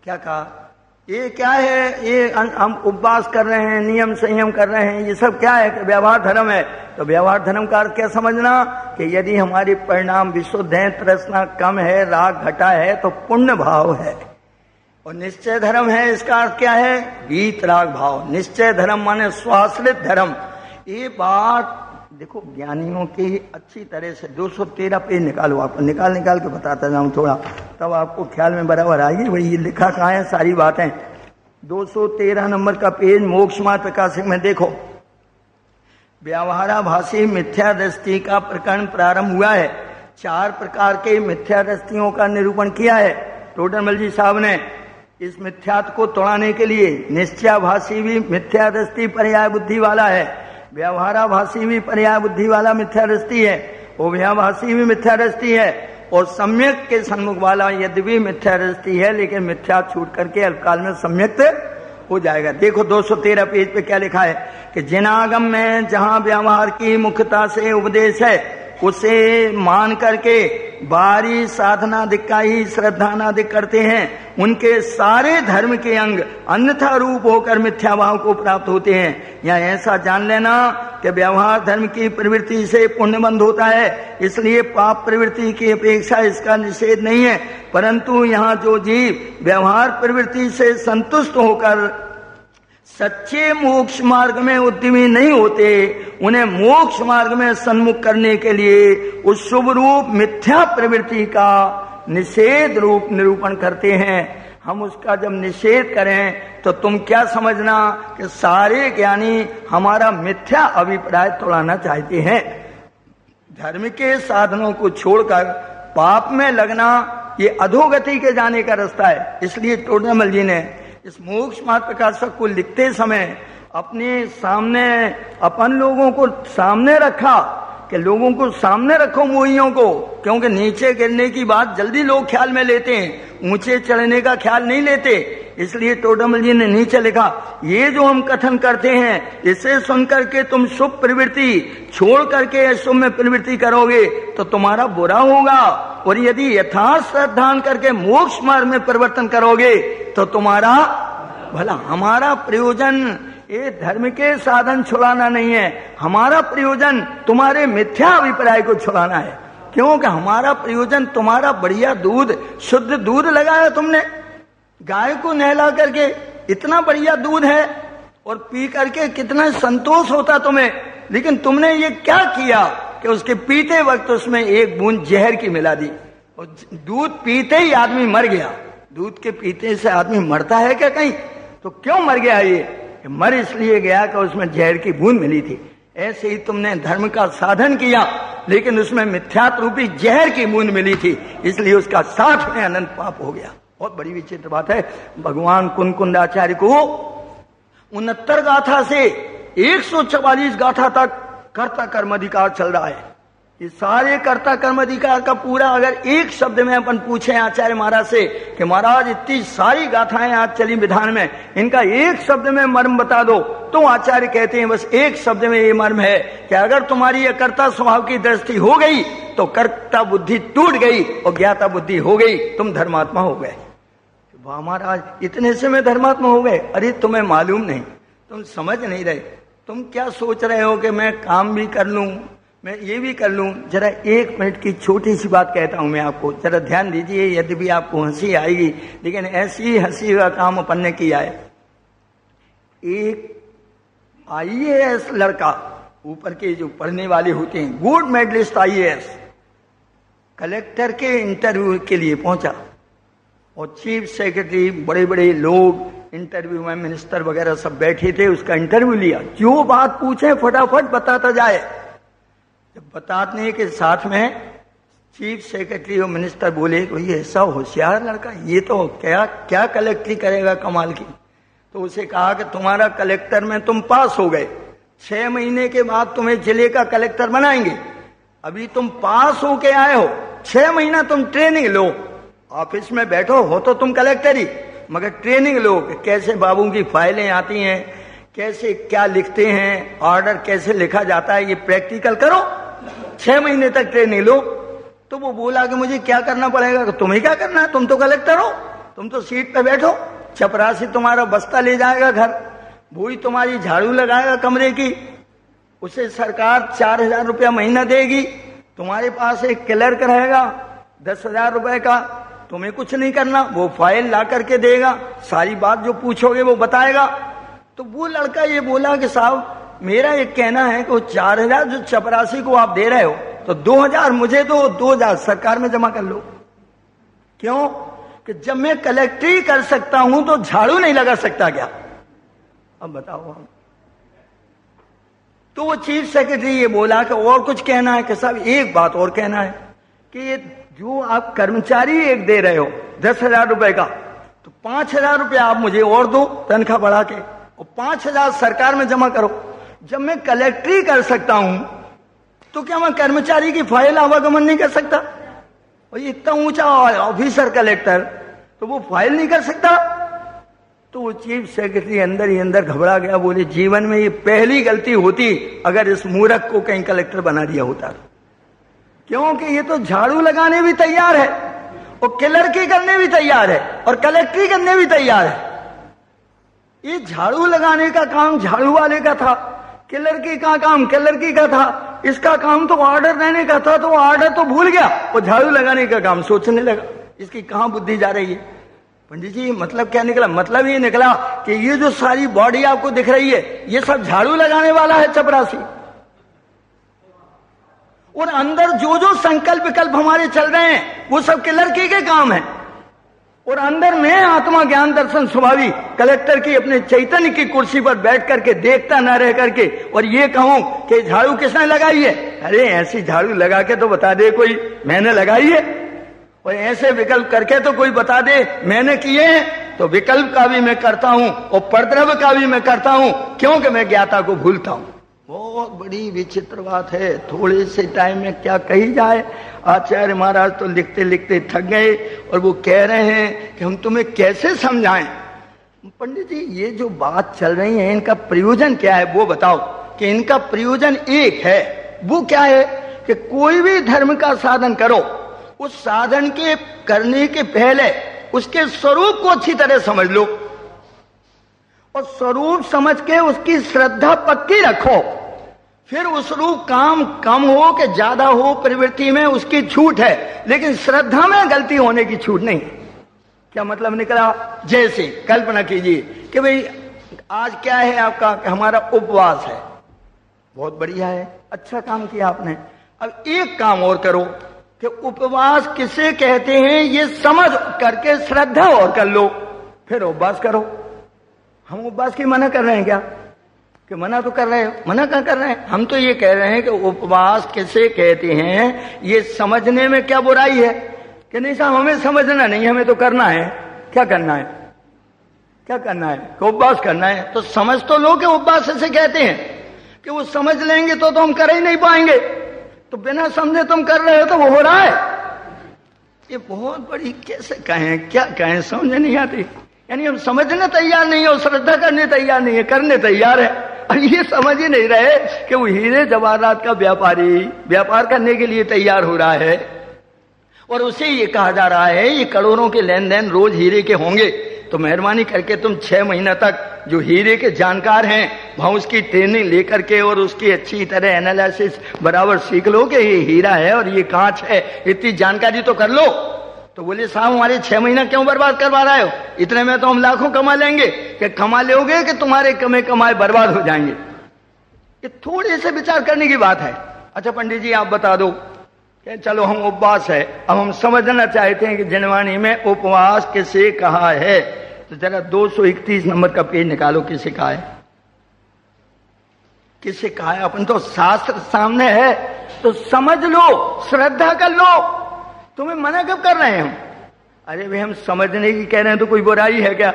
क्या कहा? ये क्या है? ये हम उपवास कर रहे हैं, नियम संयम कर रहे हैं, ये सब क्या है कि व्यवहार धर्म है। तो व्यवहार धर्म का अर्थ क्या समझना कि यदि हमारे परिणाम विशुद्ध हैं, तृष्णा कम है, राग घटा है तो पुण्य भाव है। और निश्चय धर्म है, इसका अर्थ क्या है? वीतराग भाव। निश्चय धर्म माने स्वाश्रित धर्म। ये बात देखो ज्ञानियों की अच्छी तरह से 213 पेज निकालो, आपको निकाल के बताता जाऊं थोड़ा, तब आपको ख्याल में बराबर आएगी। वही ये लिखा कहाँ है सारी बातें। 213 नंबर का पेज मोक्ष मार्ग प्रकाशक में देखो, व्यवहाराभासी मिथ्या दृष्टि का प्रकरण प्रारंभ हुआ है। 4 प्रकार के मिथ्या दृष्टियों का निरूपण किया है टोडरमल जी साहब ने। इस मिथ्यात्व को तोड़ाने के लिए निश्चयाभासी भी मिथ्या दृष्टि पर्याय बुद्धि वाला है, व्यवहाराभासी भी पर्याय बुद्धि वाला मिथ्या दृष्टि है, उभयाभासी भी मिथ्या दृष्टि है, और सम्यक के सन्मुख वाला यद्यपि मिथ्या दृष्टि है लेकिन मिथ्या छूट करके अल्पकाल में सम्यक हो जाएगा। देखो 213 पेज पे क्या लिखा है कि जिनागम में जहां व्यवहार की मुख्यता से उपदेश है उसे मान करके बारी साधनादिक का ही श्रद्धानादिक करते हैं, उनके सारे धर्म के अंग अन्यथा रूप होकर मिथ्या भाव को प्राप्त होते हैं। या ऐसा जान लेना कि व्यवहार धर्म की प्रवृत्ति से पुण्य बंध होता है, इसलिए पाप प्रवृत्ति की अपेक्षा इसका निषेध नहीं है। परंतु यहाँ जो जीव व्यवहार प्रवृत्ति से संतुष्ट होकर सच्चे मोक्ष मार्ग में उद्यमी नहीं होते, उन्हें मोक्ष मार्ग में सन्मुख करने के लिए उस शुभ रूप मिथ्या प्रवृत्ति का निषेध रूप निरूपण करते हैं। हम उसका जब निषेध करें तो तुम क्या समझना कि सारे ज्ञानी हमारा मिथ्या अभिप्राय तोड़ाना चाहते हैं। धर्म के साधनों को छोड़कर पाप में लगना ये अधोगति के जाने का रास्ता है। इसलिए टोडरमल जी ने इस मोक्ष मार्ग प्रकाशक को लिखते समय अपने सामने अपन लोगों को सामने रखा कि लोगों को सामने रखो मोहियों को, क्योंकि नीचे गिरने की बात जल्दी लोग ख्याल में लेते हैं, ऊंचे चढ़ने का ख्याल नहीं लेते। इसलिए टोडरमल जी ने नीचे लिखा, ये जो हम कथन करते हैं इसे सुनकर के तुम शुभ प्रवृत्ति छोड़ करके अशुभ में प्रवृत्ति करोगे तो तुम्हारा बुरा होगा, और यदि यथार्थ श्रद्धान करके मोक्ष मार्ग में परिवर्तन करोगे तो तुम्हारा भला। हमारा प्रयोजन ये धर्म के साधन छुड़ाना नहीं है, हमारा प्रयोजन तुम्हारे मिथ्या अभिप्राय को छुड़ाना है। क्योंकि हमारा प्रयोजन तुम्हारा बढ़िया दूध, शुद्ध दूध लगाया तुमने, गाय को नहला करके इतना बढ़िया दूध है और पी करके कितना संतोष होता तुम्हें, लेकिन तुमने ये क्या किया कि उसके पीते वक्त उसमें एक बूंद जहर की मिला दी और दूध पीते ही आदमी मर गया। दूध के पीते से आदमी मरता है क्या कहीं? तो क्यों मर गया? ये मर इसलिए गया कि उसमें जहर की बूंद मिली थी। ऐसे ही तुमने धर्म का साधन किया लेकिन उसमें मिथ्यात्व रूपी जहर की बूंद मिली थी, इसलिए उसका 60 में अनंत पाप हो गया। बहुत बड़ी विचित्र बात है। भगवान कुंकुंडाचार्य को 69 गाथा से 144 गाथा तक कर्ता कर्म अधिकार चल रहा है। ये सारे कर्ता कर्म अधिकार का पूरा अगर एक शब्द में अपन पूछे आचार्य महाराज से कि महाराज इतनी सारी गाथाएं आज चली विधान में, इनका एक शब्द में मर्म बता दो, तो आचार्य कहते हैं बस एक शब्द में ये मर्म है कि अगर तुम्हारी ये कर्ता स्वभाव की दृष्टि हो गई तो कर्ता बुद्धि टूट गई और ज्ञाता बुद्धि हो गई, तुम धर्मात्मा हो गए। वाह महाराज, इतने से में धर्मात्मा हो गए? अरे तुम्हें मालूम नहीं, तुम समझ नहीं रहे। तुम क्या सोच रहे हो कि मैं काम भी कर लूं, मैं ये भी कर लूं, जरा 1 मिनट की छोटी सी बात कहता हूं मैं आपको, जरा ध्यान दीजिए। यद्यपि आपको हंसी आएगी, लेकिन ऐसी हंसी का काम अपन ने किया है। एक IAS लड़का, ऊपर के जो पढ़ने वाले होते हैं, गोल्ड मेडलिस्ट IAS, कलेक्टर के इंटरव्यू के लिए पहुंचा और चीफ सेक्रेटरी, बड़े बड़े लोग इंटरव्यू में, मिनिस्टर वगैरह सब बैठे थे, उसका इंटरव्यू लिया। जो बात पूछे फटाफट बताता जाए। जब बताने के साथ में चीफ सेक्रेटरी और मिनिस्टर बोले, कोई ऐसा होशियार लड़का, ये तो क्या क्या कलेक्टरी करेगा कमाल की। तो उसे कहा कि तुम्हारा कलेक्टर में तुम पास हो गए, 6 महीने के बाद तुम्हें जिले का कलेक्टर बनाएंगे। अभी तुम पास होके आए हो, 6 महीना तुम ट्रेनिंग लो, ऑफिस में बैठो, हो तो तुम कलेक्टर ही, मगर ट्रेनिंग लो कि कैसे बाबू की फाइलें आती हैं, कैसे क्या लिखते हैं, ऑर्डर कैसे लिखा जाता है, ये प्रैक्टिकल करो। 6 महीने तक ट्रेनिंग लो। तो वो बोला कि मुझे क्या करना पड़ेगा? कि तुम्हें क्या करना है, तुम तो कलेक्टर हो, तुम तो सीट पे बैठो, चपरासी तुम्हारा बस्ता ले जाएगा घर, भूई तुम्हारी झाड़ू लगाएगा कमरे की, उसे सरकार 4,000 रुपया महीना देगी, तुम्हारे पास एक क्लर्क रहेगा 10,000 रुपए का, तुम्हें कुछ नहीं करना, वो फाइल ला करके देगा, सारी बात जो पूछोगे वो बताएगा। तो वो लड़का ये बोला कि साहब मेरा एक कहना है कि वो 4,000 जो चपरासी को आप दे रहे हो, तो 2,000 मुझे दो, 2,000 सरकार में जमा कर लो। क्यों? कि जब मैं कलेक्टरी कर सकता हूं तो झाड़ू नहीं लगा सकता क्या? अब बताओ हम। तो वो चीफ सेक्रेटरी ये बोला कि और कुछ कहना है? कि साहब एक बात और कहना है कि ये जो आप कर्मचारी एक दे रहे हो 10,000 रुपए का, तो 5,000 रुपया आप मुझे और दो तनख्वाह बढ़ा के, और 5,000 सरकार में जमा करो। जब मैं कलेक्टरी कर सकता हूं तो क्या मैं कर्मचारी की फाइल आवागमन नहीं कर सकता? और ये इतना ऊंचा ऑफिसर कलेक्टर, तो वो फाइल नहीं कर सकता? तो वो चीफ सेक्रेटरी अंदर ही अंदर घबरा गया, बोले जीवन में ये पहली गलती होती अगर इस मूर्ख को कहीं कलेक्टर बना दिया होता। क्योंकि ये तो झाड़ू लगाने भी तैयार है, और क्लर्की करने भी तैयार है, और कलेक्टरी करने भी तैयार है। ये झाड़ू लगाने का काम झाड़ू वाले का था, क्लर्की का काम क्लर्की का था, इसका काम तो ऑर्डर देने का था, तो ऑर्डर तो भूल गया, और झाड़ू लगाने का काम सोचने लगा। इसकी कहां बुद्धि जा रही है? पंडित जी मतलब क्या निकला? मतलब ये निकला कि ये जो सारी बॉडी आपको दिख रही है, ये सब झाड़ू लगाने वाला है चपरासी, और अंदर जो जो संकल्प विकल्प हमारे चल रहे हैं वो सब क्लर्की के काम है। और अंदर मैं आत्मा ज्ञान दर्शन स्वभावी कलेक्टर की अपने चैतन्य की कुर्सी पर बैठ करके देखता न रह करके और ये कहूं कि झाड़ू किसने लगाई है? अरे ऐसी झाड़ू लगा के तो बता दे कोई मैंने लगाई है, और ऐसे विकल्प करके तो कोई बता दे मैंने किए हैं। तो विकल्प का भी मैं करता हूं और परद्रव्य का भी मैं करता हूं, क्योंकि मैं ज्ञाता को भूलता हूं। बहुत बड़ी विचित्र बात है, थोड़े से टाइम में क्या कही जाए। आचार्य महाराज तो लिखते लिखते थक गए और वो कह रहे हैं कि हम तुम्हें कैसे समझाएं। पंडित जी ये जो बात चल रही है इनका प्रयोजन क्या है वो बताओ। कि इनका प्रयोजन एक है, वो क्या है कि कोई भी धर्म का साधन करो, उस साधन के करने के पहले उसके स्वरूप को अच्छी तरह समझ लो, और स्वरूप समझ के उसकी श्रद्धा पक्की रखो। फिर उस रूप काम कम हो कि ज्यादा हो प्रवृत्ति में उसकी छूट है, लेकिन श्रद्धा में गलती होने की छूट नहीं। क्या मतलब निकला? जैसे कल्पना कीजिए कि भाई आज क्या है आपका, कि हमारा उपवास है, बहुत बढ़िया है, अच्छा काम किया आपने। अब एक काम और करो कि उपवास किसे कहते हैं ये समझ करके श्रद्धा और कर लो, फिर उपवास करो। हम उपवास की मना कर रहे हैं क्या? कि मना तो कर रहे हो, मना क्या कर रहे हैं? हम तो ये कह रहे हैं कि उपवास किसे कहते हैं ये समझने में क्या बुराई है? कि नहीं साहब हमें समझना नहीं, हमें तो करना है। क्या करना है? क्या करना है? कि उपवास करना है। तो समझ तो लो कि उपवास ऐसे कहते हैं, कि वो समझ लेंगे तो हम कर ही नहीं पाएंगे। तो बिना समझे तुम कर रहे हो तो वो हो रहा है। ये बहुत बड़ी कैसे कहें, क्या कहें, समझ नहीं आती। यानी हम समझने तैयार नहीं है और श्रद्धा करने तैयार नहीं है, करने तैयार है। और ये समझ ही नहीं रहे कि वो हीरे जवाहरात का व्यापारी व्यापार करने के लिए तैयार हो रहा है, और उसे ये कहा जा रहा है ये करोड़ों के लेन देन रोज हीरे के होंगे, तो मेहरबानी करके तुम 6 महीना तक जो हीरे के जानकार हैं वहां उसकी ट्रेनिंग लेकर के और उसकी अच्छी तरह एनालिसिस बराबर सीख लो कि ये हीरा है और ये कांच है, इतनी जानकारी तो कर लो। तो बोले साहब हमारे 6 महीना क्यों बर्बाद करवा रहे हो, इतने में तो हम लाखों कमा लेंगे। कि कमा लोगे कि तुम्हारे कमाए बर्बाद हो जाएंगे। ये थोड़े से विचार करने की बात है। अच्छा पंडित जी आप बता दो कि चलो हम उपवास है, अब हम समझना चाहते हैं कि जनवाणी में उपवास किसे कहा है। तो जरा 231 नंबर का पेज निकालो, किसे कहा है, किसे कहा है। अपन तो शास्त्र सामने है तो समझ लो, श्रद्धा कर लो। तुम्हें मना कब कर रहे हैं हम? अरे भाई हम समझने की कह रहे हैं तो कोई बुराई है क्या,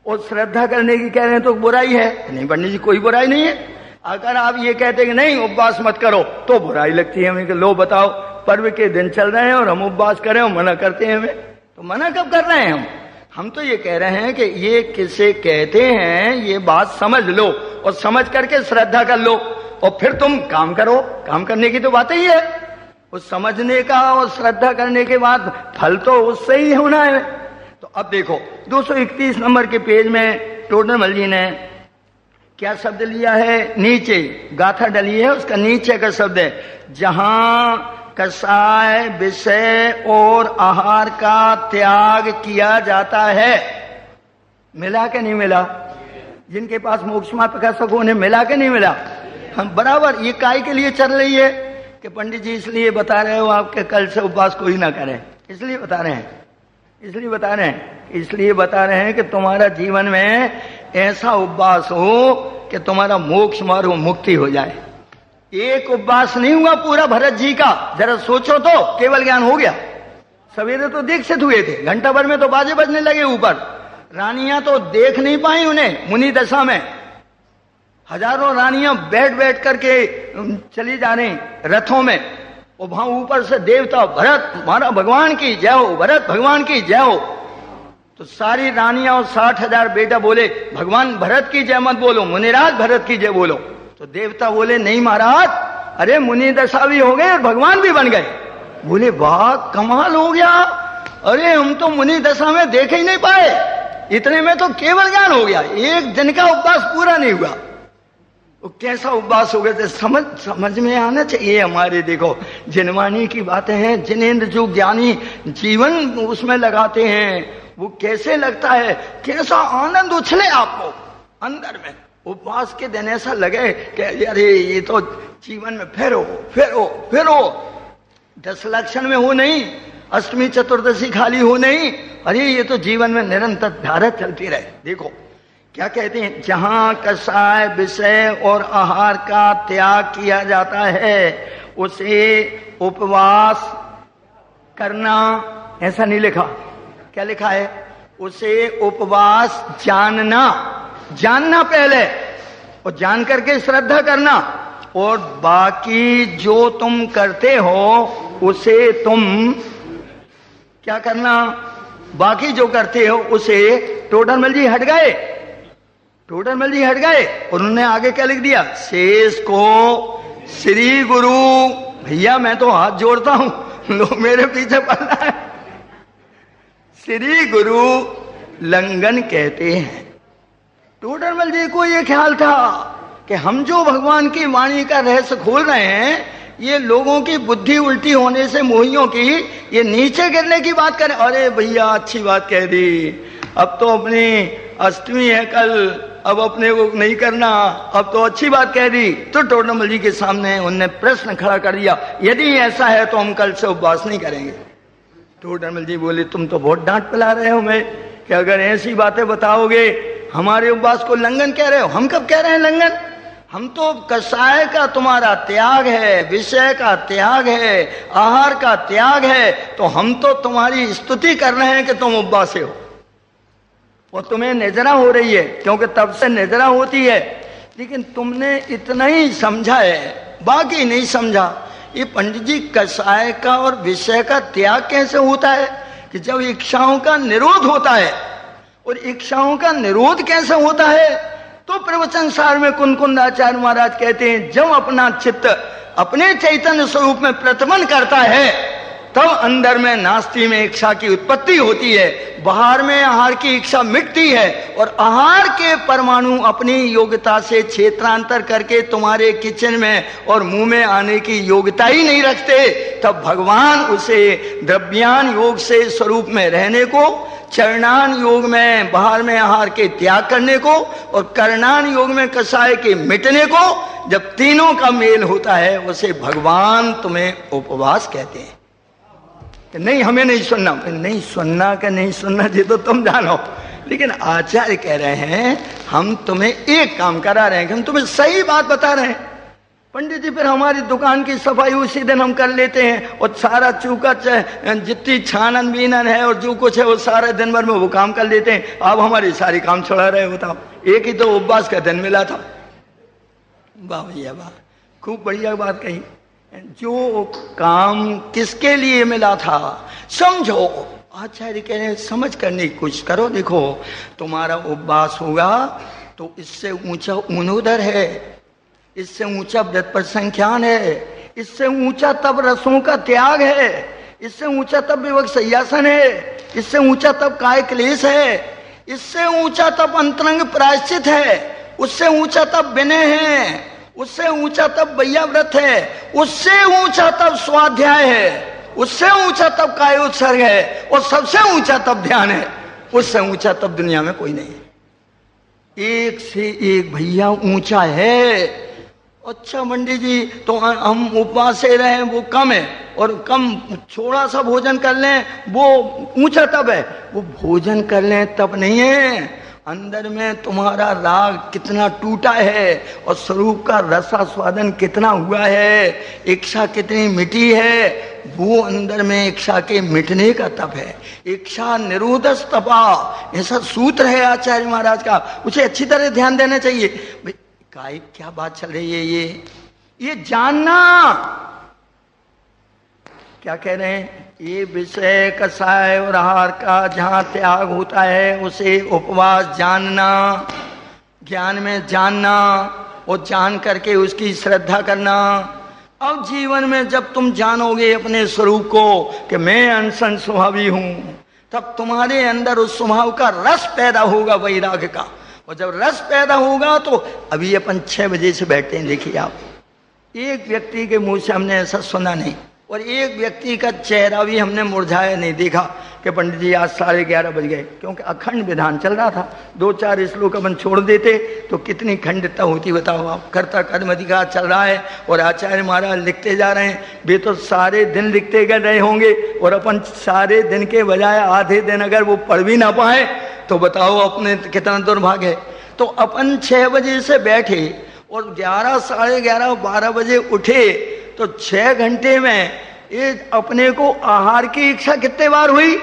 और श्रद्धा करने की कह रहे हैं तो बुराई है? नहीं पंडित जी कोई बुराई नहीं है। अगर आप ये कहते हैं कि नहीं उपवास मत करो तो बुराई लगती है हमें कि लो बताओ पर्व के दिन चल रहे हैं और हम उपवास करें और मना करते हैं हमें। तो मना कब कर रहे हैं हम तो ये कह रहे हैं कि ये किसे कहते हैं ये बात समझ लो और समझ करके श्रद्धा कर लो और फिर तुम काम करो। काम करने की तो बात ही है, उस समझने का और श्रद्धा करने के बाद फल तो उससे ही होना है। तो अब देखो 231 नंबर के पेज में टोडरमल जी ने क्या शब्द लिया है, नीचे गाथा डली है उसका नीचे का शब्द है, जहां कषाय विषय और आहार का त्याग किया जाता है। मिला के नहीं मिला? जिनके पास मोक्षमा प्रकाशक उन्हें मिला के नहीं मिला? हम बराबर ये काय के लिए चल रही है कि पंडित जी इसलिए बता रहे हो आपके कल से उपवास कोई ना करे, इसलिए बता रहे हैं, इसलिए बता रहे हैं, इसलिए बता रहे हैं कि तुम्हारा जीवन में ऐसा उपवास हो कि तुम्हारा मोक्ष मार्ग मुक्ति हो जाए। एक उपवास नहीं हुआ पूरा भरत जी का, जरा सोचो तो केवल ज्ञान हो गया। सवेरे तो दीक्षित हुए थे, घंटा भर में तो बाजे बजने लगे ऊपर, रानियां तो देख नहीं पाई उन्हें मुनि दशा में। हजारों रानियां बैठ बैठ करके चली जा रही रथों में और वहां ऊपर से देवता भरत हमारा भगवान की जय हो, भरत भगवान की जय हो। तो सारी रानियां और 60,000 बेटा बोले भगवान भरत की जय मत बोलो, मुनिराज भरत की जय बोलो। तो देवता बोले नहीं महाराज, अरे मुनि दशा भी हो गए और भगवान भी बन गए। बोले वाह कमाल हो गया, अरे हम तो मुनि दशा में देख ही नहीं पाए, इतने में तो केवल ज्ञान हो गया, एक दिन का उपवास पूरा नहीं हुआ। वो कैसा उपवास हो गए थे समझ में आना चाहिए हमारे। देखो जिनवाणी की बातें हैं, जिनेंद्र जो ज्ञानी जीवन उसमें लगाते हैं वो कैसे लगता है, कैसा आनंद उछले आपको अंदर में। उपवास के दिन ऐसा लगे कि अरे ये तो जीवन में फिर हो 10 लक्षण में हो नहीं, अष्टमी चतुर्दशी खाली हो नहीं, अरे ये तो जीवन में निरंतर धारा चलती रहे। देखो क्या कहते हैं, जहां कषाय विषय और आहार का त्याग किया जाता है उसे उपवास करना, ऐसा नहीं लिखा, क्या लिखा है, उसे उपवास जानना पहले और जान करके श्रद्धा करना, और बाकी जो तुम करते हो उसे तुम क्या करना, बाकी जो करते हो उसे। टोडरमल जी हट गए और उन्होंने आगे क्या लिख दिया, शेष को श्री गुरु। भैया मैं तो हाथ जोड़ता हूं, लोग मेरे पीछे पड़ रहा है। श्री गुरु लंघन कहते हैं। टोडरमल जी को ये ख्याल था कि हम जो भगवान की वाणी का रहस्य खोल रहे हैं ये लोगों की बुद्धि उल्टी होने से मोहियों की ये नीचे गिरने की बात करें। अरे भैया अच्छी बात कह दी, अब तो अपनी अष्टमी है कल, अब अपने को नहीं करना, अब तो अच्छी बात कह दी। तो टोडरमल जी के सामने उनने प्रश्न खड़ा कर दिया, यदि ऐसा है तो हम कल से उपवास नहीं करेंगे। टोडरमल जी बोले तुम तो बहुत डांट पिला रहे हो मैं, कि अगर ऐसी बातें बताओगे हमारे उपवास को लंघन कह रहे हो। हम कब कह रहे हैं लंघन, हम तो कषाय का तुम्हारा त्याग है, विषय का त्याग है, आहार का त्याग है, तो हम तो तुम्हारी स्तुति कर रहे हैं कि तुम उपवास हो। और तुम्हें निजरा हो रही है क्योंकि तब से निजरा होती है, लेकिन तुमने इतना ही समझा है बाकी नहीं समझा। ये पंडित जी कषाय का और विषय का त्याग कैसे होता है, कि जब इच्छाओं का निरोध होता है। और इच्छाओं का निरोध कैसे होता है, तो प्रवचन सार में कुंकुंदाचार्य महाराज कहते हैं जब अपना चित्त अपने चैतन्य स्वरूप में प्रतिमन करता है तब अंदर में नास्ति में इच्छा की उत्पत्ति होती है, बाहर में आहार की इच्छा मिटती है और आहार के परमाणु अपनी योग्यता से क्षेत्रांतर करके तुम्हारे किचन में और मुंह में आने की योग्यता ही नहीं रखते। तब भगवान उसे द्रव्यान योग से स्वरूप में रहने को, चरणान योग में बाहर में आहार के त्याग करने को और करणान योग में कषाय के मिटने को, जब तीनों का मेल होता है उसे भगवान तुम्हें उपवास कहते हैं। नहीं हमें नहीं सुनना, नहीं सुनना का नहीं सुनना ये तो तुम जानो, लेकिन आचार्य कह रहे हैं हम तुम्हें एक काम करा रहे हैं कि हम तुम्हें सही बात बता रहे हैं। पंडित जी फिर हमारी दुकान की सफाई उसी दिन हम कर लेते हैं और सारा चूका जितनी छानन बीनन है और जो कुछ है वो सारे दिन भर में वो काम कर लेते हैं। आप हमारी सारी काम छोड़ा रहे हो। बताओ, एक ही तो उपवास का दिन मिला था। वाह भैया वाह, खूब बढ़िया बात कही। जो काम किसके लिए मिला था समझो। आचार्य कह रहे हैं समझ करने की कोशिश करो। देखो तुम्हारा उपवास होगा तो इससे ऊंचा ऊनोदर है, इससे ऊंचा व्रत प्रसंख्यान है, इससे ऊंचा तब रसों का त्याग है, इससे ऊंचा तब विवक सयासन है, इससे ऊंचा तब काय क्लेश है, इससे ऊंचा तब अंतरंग प्रायश्चित है, उससे ऊंचा तब विनय है, उससे ऊंचा तब भैया व्रत है, उससे ऊंचा तब स्वाध्याय है, उससे ऊंचा तब कायोत्सर्ग है और सबसे ऊंचा तब ध्यान है। उससे ऊंचा तब दुनिया में कोई नहीं है। एक से एक भैया ऊंचा है। अच्छा पंडित जी तो हम उपवास से रहे वो कम है और कम थोड़ा सा भोजन कर लें वो ऊंचा तब है। वो भोजन कर लें तब नहीं है, अंदर में तुम्हारा राग कितना टूटा है और स्वरूप का रसास्वादन कितना हुआ है, इच्छा कितनी मिटी है, वो अंदर में इच्छा के मिटने का तप है। इच्छा निरोधस तपा, ऐसा सूत्र है आचार्य महाराज का, उसे अच्छी तरह ध्यान देना चाहिए। भाई काय क्या बात चल रही है, ये जानना क्या कह रहे हैं। ये विषय कषाय और आहार का जहां त्याग होता है उसे उपवास जानना, ज्ञान में जानना और जान करके उसकी श्रद्धा करना। अब जीवन में जब तुम जानोगे अपने स्वरूप को कि मैं अनशन स्वभावी हूं, तब तुम्हारे अंदर उस स्वभाव का रस पैदा होगा वैराग्य का। और जब रस पैदा होगा तो अभी अपन 6 बजे से बैठते हैं। देखिए आप, एक व्यक्ति के मुंह से हमने ऐसा सुना नहीं और एक व्यक्ति का चेहरा भी हमने मुरझाया नहीं देखा कि पंडित जी आज 11:30 बज गए, क्योंकि अखंड विधान चल रहा था। 2-4 श्लोक अपन छोड़ देते तो कितनी खंडितता होती बताओ आप। कर्ता कर्म अधिकार चल रहा है और आचार्य महाराज लिखते जा रहे हैं। वे तो सारे दिन लिखते गए रहे होंगे और अपन सारे दिन के बजाय आधे दिन अगर वो पढ़ भी ना पाए तो बताओ अपने कितना दुर्भाग्य है। तो अपन 6 बजे से बैठे और 11, 11:30, 12 बजे उठे तो 6 घंटे में ये अपने को आहार की इच्छा कितने बार हुई।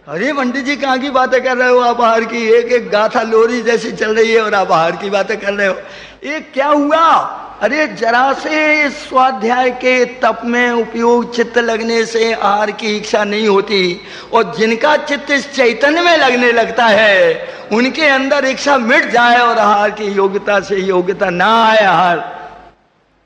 अरे पंडित जी कहाँ की बातें कर रहे हो आप, आहार की एक एक गाथा लोरी जैसी चल रही है और आप आहार की बातें कर रहे हो। ये क्या हुआ। अरे जरा से स्वाध्याय के तप में उपयोग चित्त लगने से आहार की इच्छा नहीं होती और जिनका चित्त इस चैतन्य में लगने लगता है उनके अंदर इच्छा मिट जाए और आहार की योग्यता से योग्यता ना आए, आहार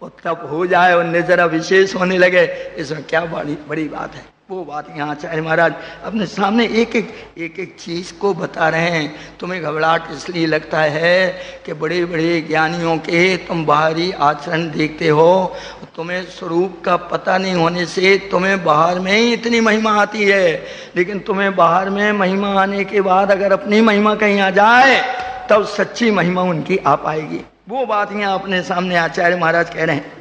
और तप हो जाए और निजरा विशेष होने लगे। इसमें क्या बड़ी बात है। वो बात यहाँ आचार्य महाराज अपने सामने एक एक चीज को बता रहे हैं। तुम्हें घबराहट इसलिए लगता है कि बड़े बड़े ज्ञानियों के तुम बाहरी आचरण देखते हो, तुम्हें स्वरूप का पता नहीं होने से तुम्हें बाहर में ही इतनी महिमा आती है, लेकिन तुम्हें बाहर में महिमा आने के बाद अगर अपनी महिमा कहीं आ जाए तब सच्ची महिमा उनकी आ पाएगी। वो बात यहाँ अपने सामने आचार्य महाराज कह रहे हैं।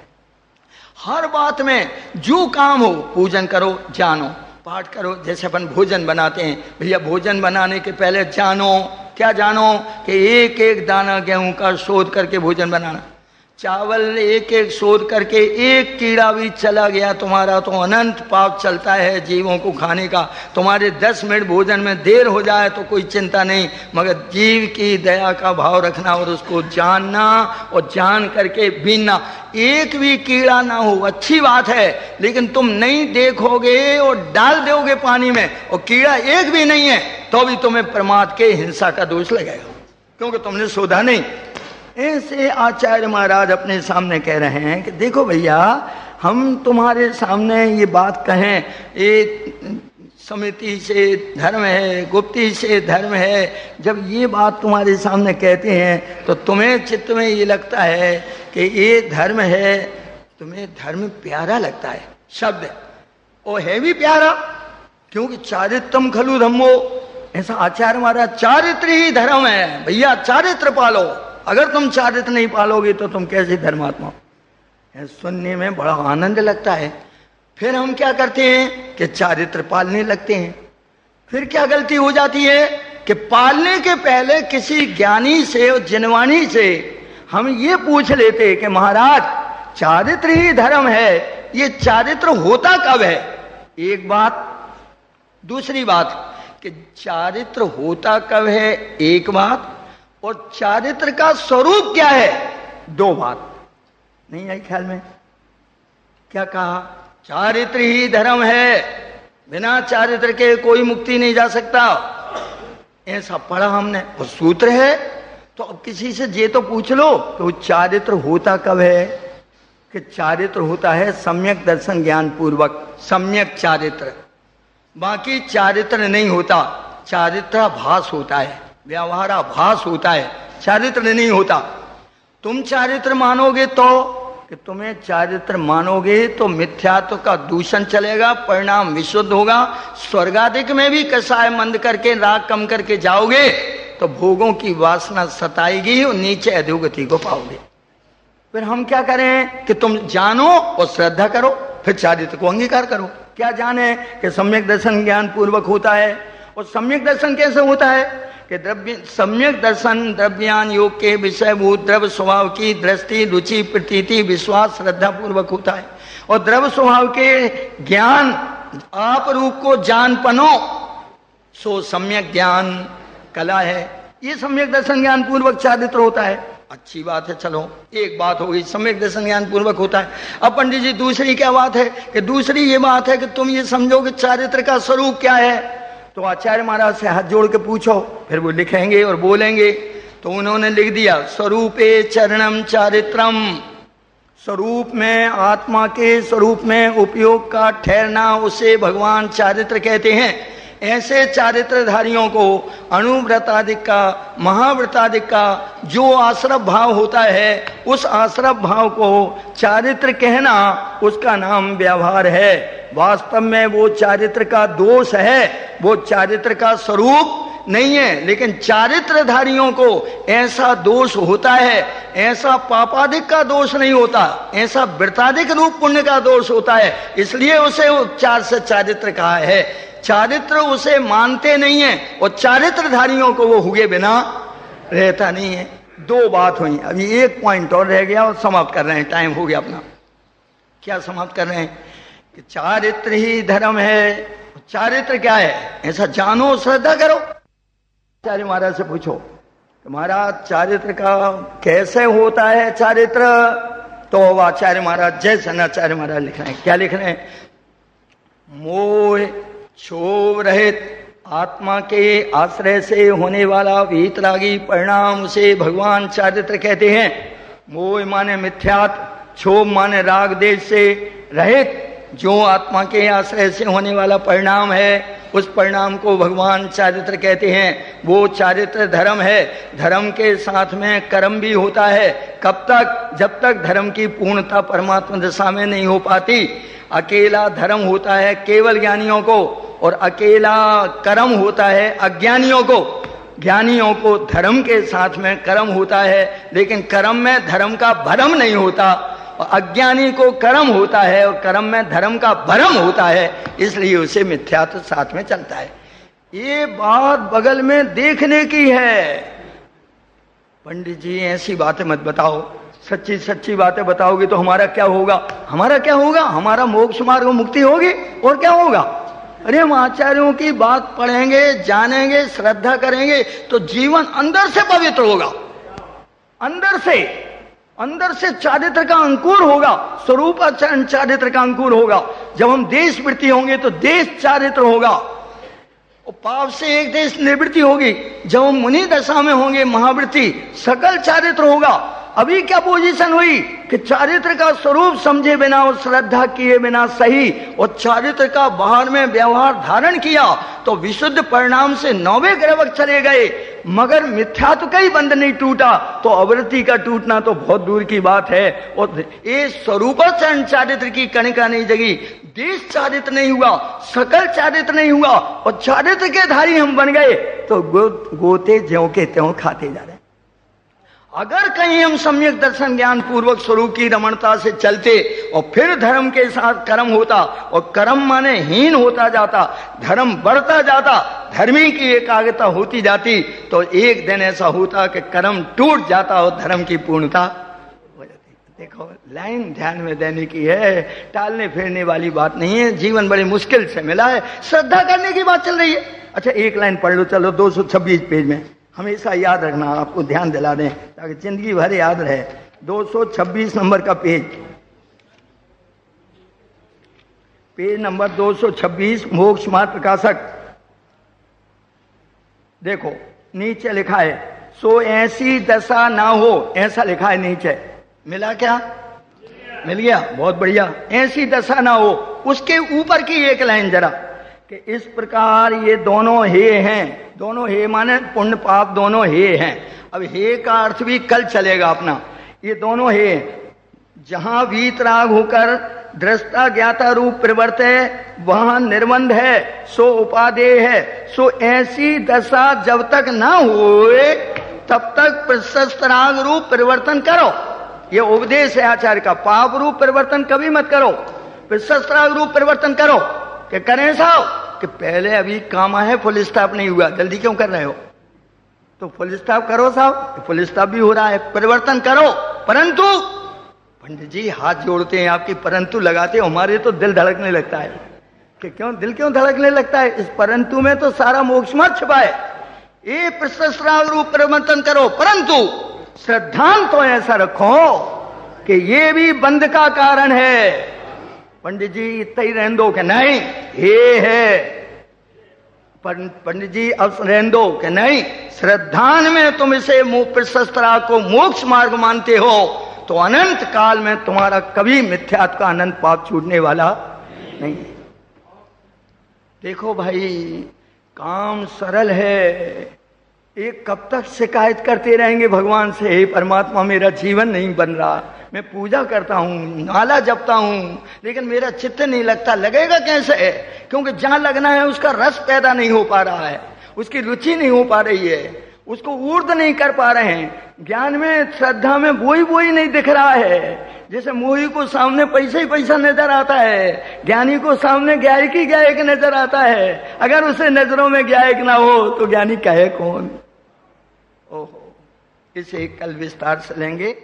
हर बात में जो काम हो, पूजन करो जानो, पाठ करो। जैसे अपन भोजन बनाते हैं, भैया भोजन बनाने के पहले जानो, क्या जानो कि एक एक दाना गेहूं का शोध करके भोजन बनाना। चावल एक एक शोध करके एक कीड़ा भी चला गया तुम्हारा तो अनंत पाप चलता है जीवों को खाने का। तुम्हारे 10 मिनट भोजन में देर हो जाए तो कोई चिंता नहीं, मगर जीव की दया का भाव रखना और उसको जानना और जान करके बीनना। एक भी कीड़ा ना हो अच्छी बात है, लेकिन तुम नहीं देखोगे और डाल दोगे पानी में और कीड़ा एक भी नहीं है तो भी तुम्हें प्रमाद के हिंसा का दोष लगेगा, क्योंकि तुमने शोधा नहीं। ऐसे आचार्य महाराज अपने सामने कह रहे हैं कि देखो भैया हम तुम्हारे सामने ये बात कहें, ये समिति से धर्म है, गुप्ती से धर्म है, जब ये बात तुम्हारे सामने कहते हैं तो तुम्हें चित्त में ये लगता है कि ये धर्म है, तुम्हें धर्म प्यारा लगता है। शब्द वो है भी प्यारा, क्योंकि चारित्रम खलु धम्मो, ऐसा आचार्य महाराज, चारित्र ही धर्म है भैया, चारित्र पालो। अगर तुम चारित्र नहीं पालोगे तो तुम कैसे धर्मात्मा? सुनने में बड़ा आनंद लगता है। फिर हम क्या करते हैं कि चारित्र पालने लगते हैं। फिर क्या गलती हो जाती है कि पालने के पहले किसी ज्ञानी से और जिनवानी से हम ये पूछ लेते हैं कि महाराज चारित्र ही धर्म है, ये चारित्र होता कब है? एक बात। दूसरी बात कि चारित्र होता कब है, एक बात, और चारित्र का स्वरूप क्या है, दो बात। नहीं आई ख्याल में? क्या कहा? चारित्र ही धर्म है, बिना चारित्र के कोई मुक्ति नहीं जा सकता, ऐसा पढ़ा हमने। और सूत्र है तो अब किसी से ये तो पूछ लो तो चारित्र होता कब है, कि चारित्र होता है सम्यक दर्शन ज्ञान पूर्वक, सम्यक चारित्र। बाकी चारित्र नहीं होता, चारित्राभास होता है, व्यवहाराभास होता है, चारित्र नहीं होता। तुम चारित्र मानोगे तो, कि तुम्हें चारित्र मानोगे तो मिथ्यात्व का दूषण चलेगा, परिणाम विशुद्ध होगा। स्वर्गादिक में भी कसाय मंद करके, राग कम करके जाओगे तो भोगों की वासना सताएगी और नीचे अधोगति को पाओगे। फिर हम क्या करें कि तुम जानो और श्रद्धा करो, फिर चारित्र को अंगीकार करो। क्या जाने कि सम्यक दर्शन ज्ञान पूर्वक होता है। और सम्यक दर्शन कैसे होता है कि द्रव्य, सम्यक दर्शन द्रव्यान योग के विषयभूत द्रव्य स्वभाव की दृष्टि, रुचि, प्रतीति, विश्वास, श्रद्धा पूर्वक होता है। और द्रव्य स्वभाव के ज्ञान आप रूप को जान पनो, सो सम्यक ज्ञान कला है। ये सम्यक दर्शन ज्ञान पूर्वक चारित्र होता है। अच्छी बात है, चलो एक बात हो गई, सम्यक दर्शन ज्ञान पूर्वक होता है। अब पंडित जी दूसरी क्या बात है कि दूसरी ये बात है कि तुम ये समझो कि चारित्र का स्वरूप क्या है। तो आचार्य महाराज से हाथ जोड़ के पूछो, फिर वो लिखेंगे और बोलेंगे। तो उन्होंने लिख दिया, स्वरूपे चरणम चारित्रम, स्वरूप में, आत्मा के स्वरूप में उपयोग का ठहरना, उसे भगवान चारित्र कहते हैं। ऐसे चारित्रधारियों को अणुव्रतादिक का, महाव्रतादिक का जो आश्रव भाव होता है, उस आश्रव भाव को चारित्र कहना, उसका नाम व्यवहार है। वास्तव में वो चारित्र का दोष है, वो चारित्र का स्वरूप नहीं है। लेकिन चारित्रधारियों को ऐसा दोष होता है, ऐसा पापादिक का दोष नहीं होता, ऐसा वृतादिक रूप पुण्य का दोष होता है, इसलिए उसे उपचार से चारित्र कहा है। चारित्र उसे मानते नहीं है और चारित्रधारियों को वो हुए बिना रहता नहीं है। दो बात हुई, अभी एक पॉइंट और रह गया और समाप्त कर रहे हैं, टाइम हो गया अपना। क्या समाप्त कर रहे हैं कि चारित्र ही धर्म है। चारित्र क्या है ऐसा जानो, श्रद्धा करो। आचार्य महाराज से पूछो कि महाराज चारित्र का कैसे होता है चारित्र? तो आचार्य महाराज, जय सनाचार्य महाराज लिख रहे हैं। क्या लिख रहे हैं? मोह क्षोभ रहित आत्मा के आश्रय से होने वाला वीतरागी परिणाम, उसे भगवान चारित्र कहते हैं। मोह माने मिथ्यात्व, क्षोभ माने राग देश से रहित जो आत्मा के आश्रय से होने वाला परिणाम है, उस परिणाम को भगवान चारित्र कहते हैं। वो चारित्र धर्म है। धर्म के साथ में कर्म भी होता है। कब तक? जब तक धर्म की पूर्णता परमात्मा दशा में नहीं हो पाती। अकेला धर्म होता है केवल ज्ञानियों को, और अकेला कर्म होता है अज्ञानियों को। ज्ञानियों को धर्म के साथ में कर्म होता है, लेकिन कर्म में धर्म का भरम नहीं होता। और अज्ञानी को कर्म होता है और कर्म में धर्म का भरम होता है, इसलिए उसे मिथ्यात्व साथ में चलता है। ये बात बगल में देखने की है। पंडित जी ऐसी बातें मत बताओ, सच्ची सच्ची बातें बताओगे तो हमारा क्या होगा? हमारा क्या होगा? हमारा मोक्ष मार्ग मुक्ति होगी, और क्या होगा? अरे हम आचार्यों की बात पढ़ेंगे, जानेंगे, श्रद्धा करेंगे तो जीवन अंदर से पवित्र होगा। अंदर से चारित्र का अंकुर होगा, स्वरूप चारित्र का अंकुर होगा। जब हम देश वृत्ति होंगे तो देश चारित्र होगा, और पाप से एक देश निवृत्ति होगी। जब हम मुनि दशा में होंगे महावृत्ति, सकल चारित्र होगा। अभी क्या पोजीशन हुई कि चारित्र का स्वरूप समझे बिना और श्रद्धा किए बिना सही और चारित्र का बाहर में व्यवहार धारण किया तो विशुद्ध परिणाम से 9वें ग्रहवक चले गए, मगर मिथ्यात्व का ही बंध नहीं टूटा तो अवृत्ति का टूटना तो बहुत दूर की बात है। और ये स्वरूपाचरण चारित्र की कणिका नहीं जगी, देश चारित्र नहीं हुआ, सकल चारित्र नहीं हुआ और चारित्र के धारी हम बन गए तो गोते ज्यों के त्यों खाते जा रहे। अगर कहीं हम सम्यक दर्शन ज्ञान पूर्वक स्वरूप की रमणता से चलते और फिर धर्म के साथ कर्म होता और कर्म माने हीन होता जाता, धर्म बढ़ता जाता, धर्मी की एकाग्रता होती जाती तो एक दिन ऐसा होता कि कर्म टूट जाता और धर्म की पूर्णता हो जाती। देखो लाइन ध्यान में देने की है, टालने फेरने वाली बात नहीं है। जीवन बड़ी मुश्किल से मिला है, श्रद्धा करने की बात चल रही है। अच्छा एक लाइन पढ़ लो, चलो 226 पेज में, हमेशा याद रखना, आपको ध्यान दिला दें ताकि जिंदगी भर याद रहे। 226 नंबर का पेज नंबर 226, मोक्ष मार्ग प्रकाशक। देखो नीचे लिखा है सो ऐसी दशा ना हो, ऐसा लिखा है नीचे। मिला क्या? मिल गया, बहुत बढ़िया। ऐसी दशा ना हो, उसके ऊपर की एक लाइन जरा कि इस प्रकार ये दोनों हे हैं, दोनों हे माने पुण्य पाप दोनों हे हैं। अब हे का अर्थ भी कल चलेगा अपना। ये दोनों हे जहां वीतराग होकर दृष्टा ज्ञाता रूप प्रवर्त है वहां निर्बंध है, सो उपादेय है। सो ऐसी दशा जब तक ना होए तब तक प्रशस्त राग रूप परिवर्तन करो। ये उपदेश है आचार्य का। पाप रूप परिवर्तन कभी मत करो, प्रशस्त राग रूप परिवर्तन करो। कि करें साहब कि पहले अभी काम है, फुल स्टॉप नहीं हुआ, जल्दी क्यों कर रहे हो? तो फुल स्टॉप करो साहब, फुल स्टॉप भी हो रहा है, परिवर्तन करो। परंतु पंडित जी हाथ जोड़ते हैं आपकी, परंतु लगाते हो, हमारे तो दिल धड़कने लगता है कि क्यों दिल क्यों धड़कने लगता है? इस परंतु में तो सारा मोक्ष मत छिपा है। ये प्रशस्त रूप परिवर्तन करो, परंतु श्रद्धांत तो ऐसा रखो कि ये भी बंध का कारण है। पंडित जी इतना ही रहने दो कि नहीं ये है, पंडित जी अब रहने दो कि नहीं, श्रद्धान में तुम इसे प्रशस्त राग को मोक्ष मार्ग मानते हो तो अनंत काल में तुम्हारा कभी मिथ्यात्व का अनंत पाप छूटने वाला नहीं। देखो भाई काम सरल है, एक कब तक शिकायत करते रहेंगे भगवान से, हे परमात्मा मेरा जीवन नहीं बन रहा, मैं पूजा करता हूँ, नाला जपता हूँ, लेकिन मेरा चित्त नहीं लगता। लगेगा कैसे है? क्योंकि जहां लगना है उसका रस पैदा नहीं हो पा रहा है, उसकी रुचि नहीं हो पा रही है, उसको ऊर्ध नहीं कर पा रहे हैं। ज्ञान में श्रद्धा में वही नहीं दिख रहा है। जैसे मोही को सामने पैसा ही पैसा नजर आता है, ज्ञानी को सामने गायक ही गायक नजर आता है। अगर उसे नजरों में गायक ना हो तो ज्ञानी कहे कौन? ओहो, इसे कल विस्तार से लेंगे।